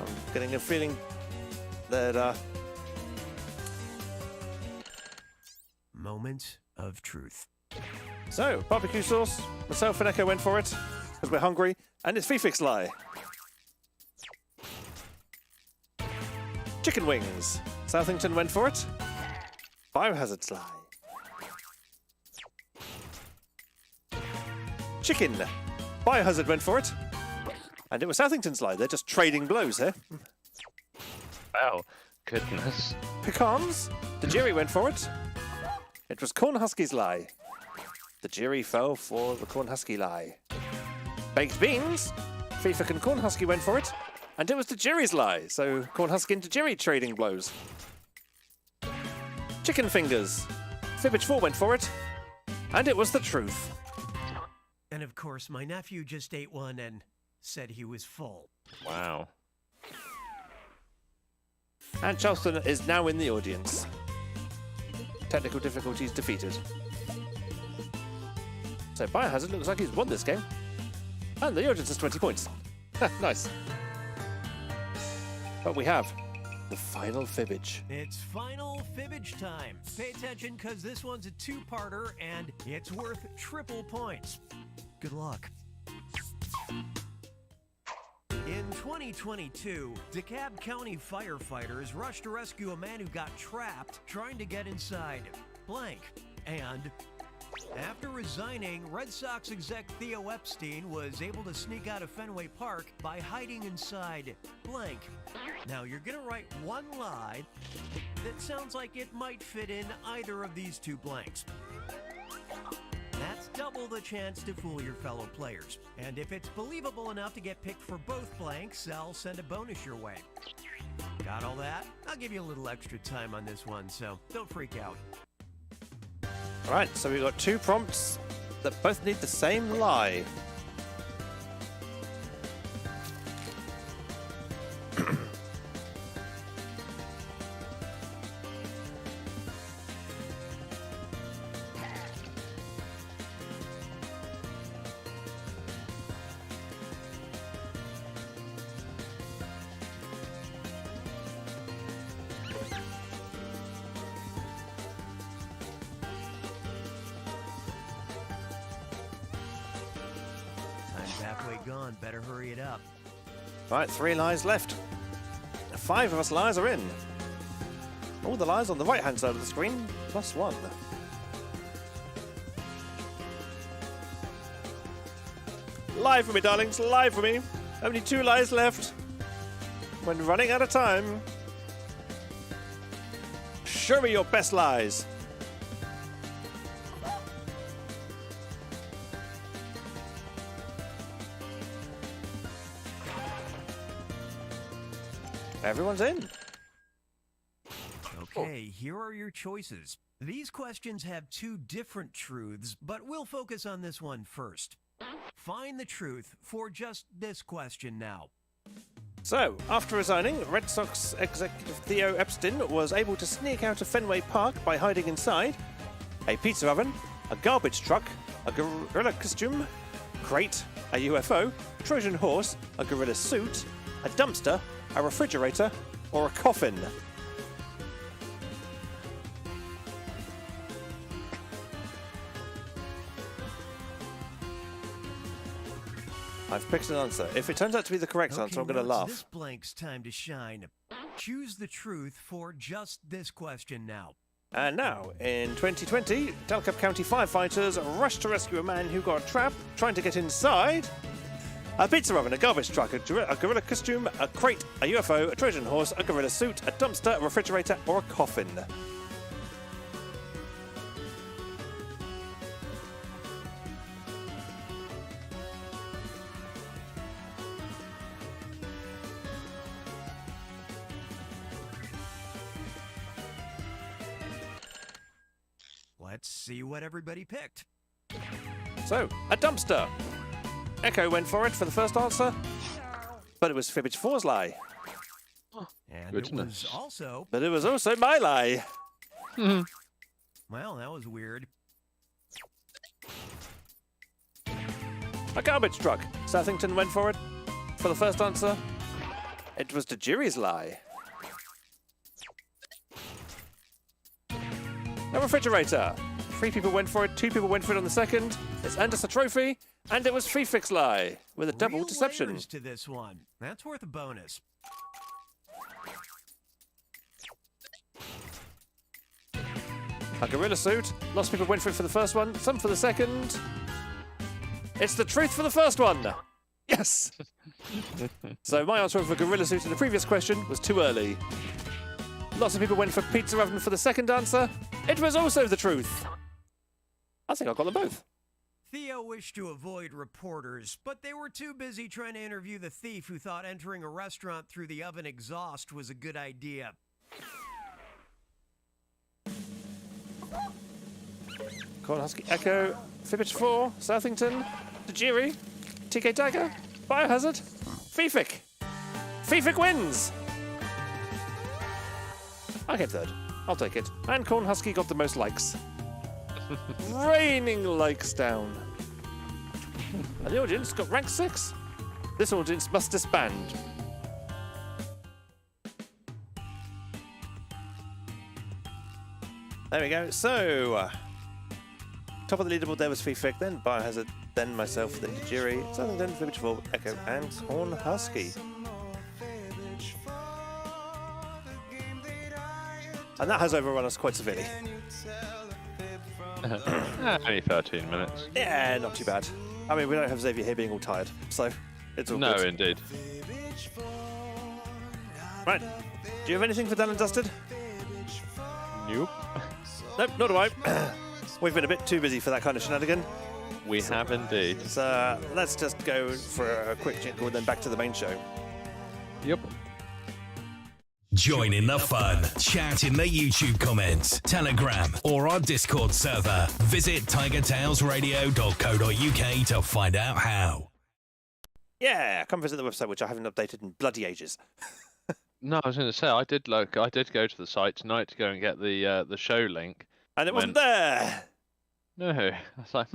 I'm getting a feeling that Moment of truth. So, barbecue sauce. Myself and Echo went for it because we're hungry, and it's Fifik's lie. Chicken wings. Southington went for it. Biohazard's lie. Chicken. Biohazard went for it. And it was Southington's lie. They're just trading blows here. Wow, goodness. Pecans. The jury went for it. It was Cornhusky's lie. The jury fell for the Cornhusky lie. Baked beans. Fifik and Cornhusky went for it. And it was the jury's lie. So Cornhusky and the jury trading blows. Chicken fingers. Fibbage 4 went for it. And it was the truth. And of course, my nephew just ate one and said he was full. Wow. And Charleston is now in the audience. Technical difficulties defeated. So Biohazard looks like he's won this game. And the audience has 20 points. Nice. But we have the final fibbage. It's final fibbage time. Pay attention, because this one's a two-parter, and it's worth triple points. Good luck. In 2022, DeKalb County firefighters rushed to rescue a man who got trapped trying to get inside blank. And after resigning, Red Sox exec Theo Epstein was able to sneak out of Fenway Park by hiding inside blank. Now, you're going to write one lie that sounds like it might fit in either of these two blanks. That's double the chance to fool your fellow players. And if it's believable enough to get picked for both blanks, I'll send a bonus your way. Got all that? I'll give you a little extra time on this one, so don't freak out. Alright, so we've got two prompts that both need the same lie. Halfway gone, better hurry it up. Right, 3 lies left. 5 of us lies are in. All the lies on the right-hand side of the screen, plus 1. Lie for me, darlings, lie for me. Only 2 lies left. When running out of time. Show me your best lies. Everyone's in. Okay, here are your choices. These questions have 2 different truths, but we'll focus on this one first. Find the truth for just this question now. So, after resigning, Red Sox executive Theo Epstein was able to sneak out of Fenway Park by hiding inside a pizza oven, a garbage truck, a gorilla costume, crate, a UFO, Trojan horse, a gorilla suit, a dumpster, a refrigerator, or a coffin. I've picked an answer. If it turns out to be the correct answer, I'm going to laugh. This blank's time to shine. Choose the truth for just this question now. And now, in 2020, DeKalb County firefighters rushed to rescue a man who got trapped trying to get inside a pizza oven, a garbage truck, a gorilla costume, a crate, a UFO, a Trojan horse, a gorilla suit, a dumpster, a refrigerator, or a coffin. Let's see what everybody picked. So, a dumpster. Echo went for it for the first answer, but it was Fibbage 4's lie. And it was also... But it was also my lie. Well, that was weird. A garbage truck. Southington went for it for the first answer. It was the jury's lie. A refrigerator. 3 people went for it, 2 people went for it on the second. It's earned us a trophy, and it was Fifix lie with a double Real deception. layers to this one. That's worth a bonus. A gorilla suit. Lots of people went for it for the first one, some for the second. It's the truth for the first one. Yes. So my answer for a gorilla suit in the previous question was too early. Lots of people went for pizza oven for the second answer. It was also the truth. I think I got them both. Theo wished to avoid reporters, but they were too busy trying to interview the thief who thought entering a restaurant through the oven exhaust was a good idea. Corn Husky Echo, Fibbage 4, Southington, Tajiri, TK Tiger, Biohazard, Fific. Fific wins! I came third. I'll take it. And Corn Husky got the most likes. Raining likes down. And the audience got rank 6. This audience must disband. There we go. So, top of the leaderboard there was Fifik, then Biohazard, then myself, then Jiri, Southern, then Village Vault, Echo, and Corn Husky. And that has overrun us quite severely. Only 13 minutes. Yeah, not too bad. I mean, we don't have Xavier here being all tired, so it's all good. No, indeed. Right. Do you have anything for Done and Dusted? Nope. Nope, nor do I. We've been a bit too busy for that kind of shenanigan. We have indeed. So let's just go for a quick jingle and then back to the main show. Yep. Join in the fun. Chat in the YouTube comments, Telegram, or our Discord server. Visit TigerTailsRadio.co.uk to find out how. Yeah, come visit the website, which I haven't updated in bloody ages. No, I was going to say I did go to the site tonight to go and get the show link, And it wasn't there. No, I was like,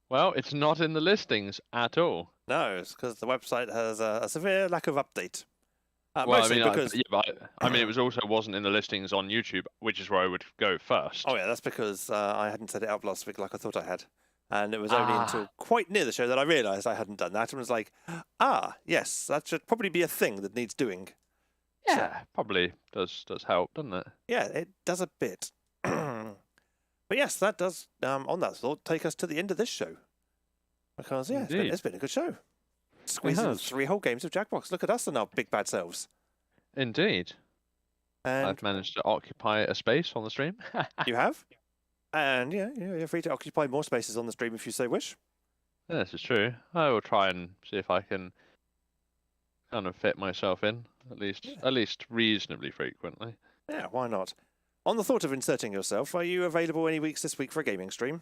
well, it's not in the listings at all. No, it's because the website has a severe lack of update. Well, Mostly because... I mean, it was also wasn't in the listings on YouTube, which is where I would go first. Oh yeah, that's because I hadn't set it up last week like I thought I had. And it was only until quite near the show that I realised I hadn't done that and was like, yes, that should probably be a thing that needs doing. Yeah, probably does help, doesn't it? Yeah, it does a bit. But yes, that does, on that thought, take us to the end of this show. Because, yeah, it's been a good show. Squeezing 3 whole games of Jackbox. Look at us and our big bad selves. Indeed. And I've managed to occupy a space on the stream. You have? And yeah, you're free to occupy more spaces on the stream if you so wish. Yeah, this is true. I will try and see if I can kind of fit myself in, at least reasonably frequently. Yeah, why not? On the thought of inserting yourself, are you available any weeks this week for a gaming stream?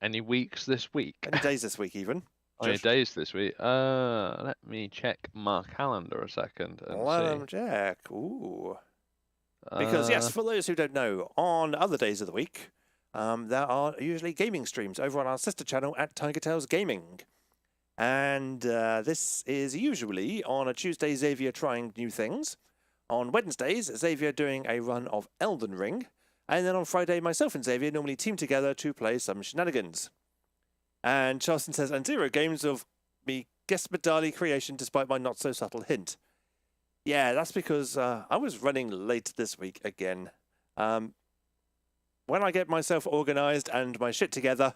Any weeks this week? Any days this week, even? Any days this week? Let me check my calendar a second and see. Jack. Ooh. Because, yes, for those who don't know, on other days of the week, there are usually gaming streams over on our sister channel at TigerTails Gaming. And this is usually on a Tuesday, Xavier trying new things. On Wednesdays, Xavier doing a run of Elden Ring. And then on Friday, myself and Xavier normally team together to play some shenanigans. And Charleston says, and 0 games of me guess Medali creation despite my not-so-subtle hint. Yeah, that's because I was running late this week again. When I get myself organised and my shit together,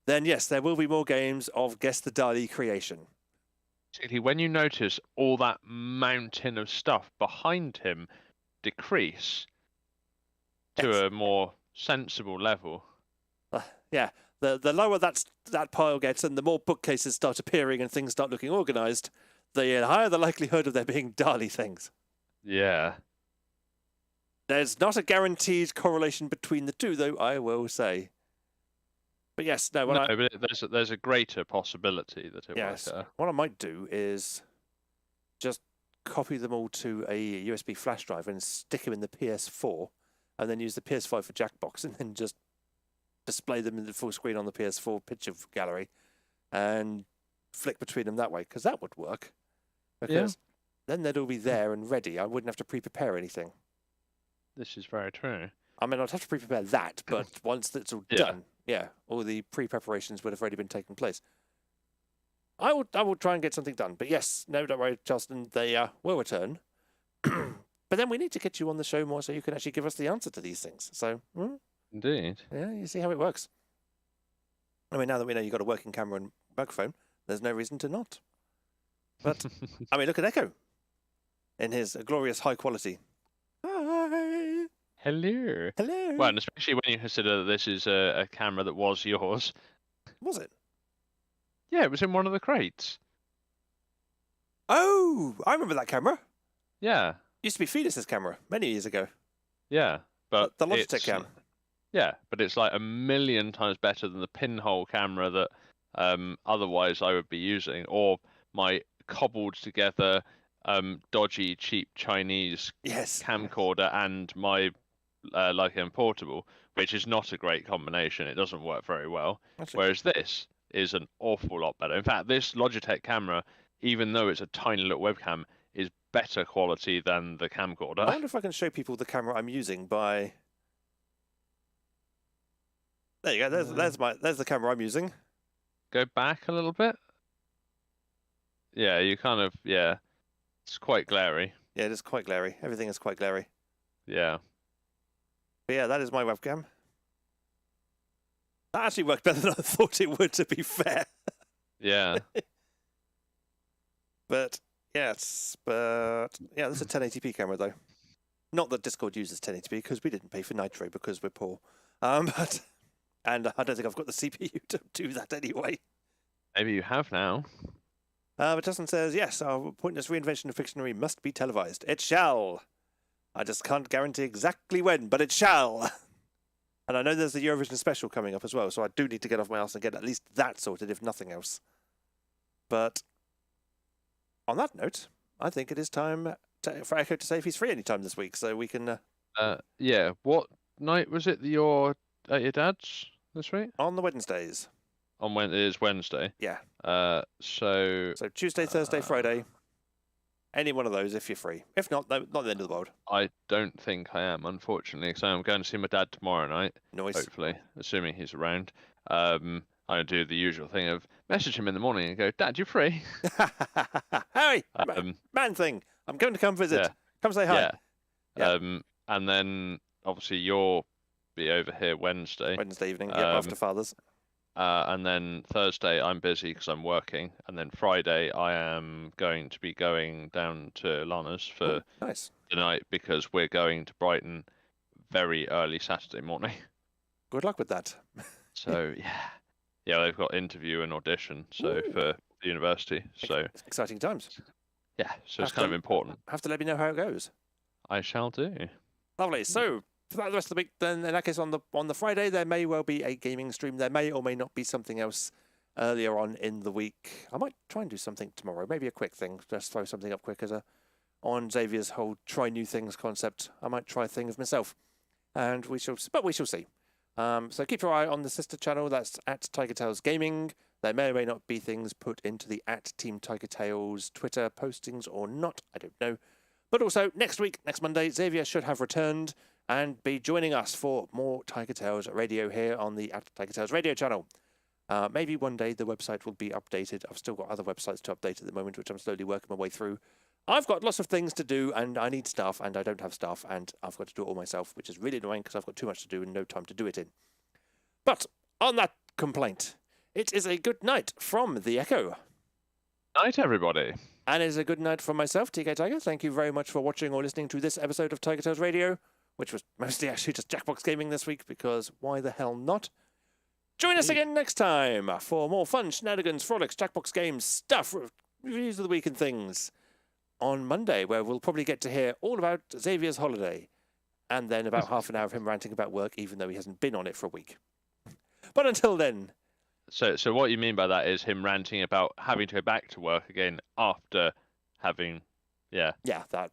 then yes, there will be more games of Guess the Dali creation. Particularly when you notice all that mountain of stuff behind him decrease to a more sensible level. Yeah, the lower that pile gets and the more bookcases start appearing and things start looking organised, the higher the likelihood of there being Dali things. Yeah. There's not a guaranteed correlation between the two, though, I will say. But yes, no. But there's a greater possibility that it yes, might. What I might do is just copy them all to a USB flash drive and stick them in the PS4, and then use the PS5 for Jackbox, and then just display them in the full screen on the PS4 picture gallery, and flick between them that way, because that would work. Because then they'd all be there and ready. I wouldn't have to pre-prepare anything. This is very true. I mean, I'd have to pre-prepare that, but once it's all done, all the pre-preparations would have already been taking place. I will try and get something done. But yes, no, don't worry, Justin, they will return. But then we need to get you on the show more so you can actually give us the answer to these things. So, Indeed. Yeah, you see how it works. I mean, now that we know you've got a working camera and microphone, there's no reason to not. But, I mean, look at Echo in his glorious high quality. Hi. Hello. Hello. Well, and especially when you consider that this is a camera that was yours. Was it? Yeah, it was in one of the crates. Oh, I remember that camera. Yeah. Used to be Fetus's camera many years ago. Yeah, but the Logitech cam. Yeah, but it's like 1,000,000 times better than the pinhole camera that otherwise I would be using, or my cobbled together dodgy, cheap Chinese Yes. camcorder and my Leica Portable, which is not a great combination. It doesn't work very well. Actually, Whereas this is an awful lot better. In fact, this Logitech camera, even though it's a tiny little webcam, is better quality than the camcorder. I wonder if I can show people the camera I'm using by. There you go. There's the camera I'm using. Go back a little bit. Yeah, you kind of It's quite glary. Yeah, it is quite glary. Everything is quite glary. Yeah. But yeah, that is my webcam. That actually worked better than I thought it would, to be fair. Yeah. But yeah, this is a 1080p camera though. Not that Discord uses 1080p because we didn't pay for Nitro because we're poor. But I don't think I've got the CPU to do that anyway. Maybe you have now. But Justin says, yes, our pointless reinvention of Fictionary must be televised. It shall. I just can't guarantee exactly when, but it shall. And I know there's the Eurovision special coming up as well, so I do need to get off my ass and get at least that sorted, if nothing else. But on that note, I think it is time for Echo to say if he's free anytime this week, so we can... Yeah, what night was it that you're at your dad's this week? On the Wednesdays. On when it is Wednesday? Yeah. So Tuesday, Thursday, Friday. Any one of those if you're free. If not, no, not the end of the world. I don't think I am, unfortunately, because I'm going to see my dad tomorrow night. Nice. Hopefully, assuming he's around. I do the usual thing of message him in the morning and go, "Dad, you free?" Hey, man thing. I'm going to come visit. Yeah. Come say hi. Yeah. And then obviously you'll be over here Wednesday. Wednesday evening, after Father's. And then Thursday I'm busy because I'm working, and then Friday I am going to be going down to Lana's for nice. the night because we're going to Brighton very early Saturday morning. Good luck with that. So yeah, they've got interview and audition for the university. So exciting times. Yeah, so it's kind of important. Have to let me know how it goes. I shall do. Lovely. So for the rest of the week, then in that case, on the Friday, there may well be a gaming stream. There may or may not be something else earlier on in the week. I might try and do something tomorrow. Maybe a quick thing. Just throw something up quick on Xavier's whole try new things concept. I might try things myself, and we shall see. So keep your eye on the sister channel. That's at TigerTails Gaming. There may or may not be things put into the at Team TigerTails Twitter postings or not. I don't know. But also, next week, next Monday, Xavier should have returned and be joining us for more TigerTails Radio here on the at TigerTails Radio channel. Maybe one day the website will be updated. I've still got other websites to update at the moment, which I'm slowly working my way through. I've got lots of things to do, and I need staff, and I don't have staff, and I've got to do it all myself, which is really annoying because I've got too much to do and no time to do it in. But on that complaint, it is a good night from the Echo. Night, everybody. And it is a good night from myself, TK Tiger. Thank you very much for watching or listening to this episode of TigerTails Radio, which was mostly actually just Jackbox Gaming this week, because why the hell not? Join us again next time for more fun, shenanigans, frolics, Jackbox games, stuff, reviews of the week and things. On Monday, where we'll probably get to hear all about Xavier's holiday, and then about half an hour of him ranting about work, even though he hasn't been on it for a week. But until then... So what you mean by that is him ranting about having to go back to work again after having... Yeah, that.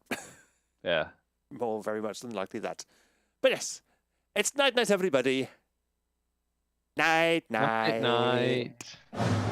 Yeah. More very much than likely that. But yes, it's night-night, everybody. Night-night. Night-night.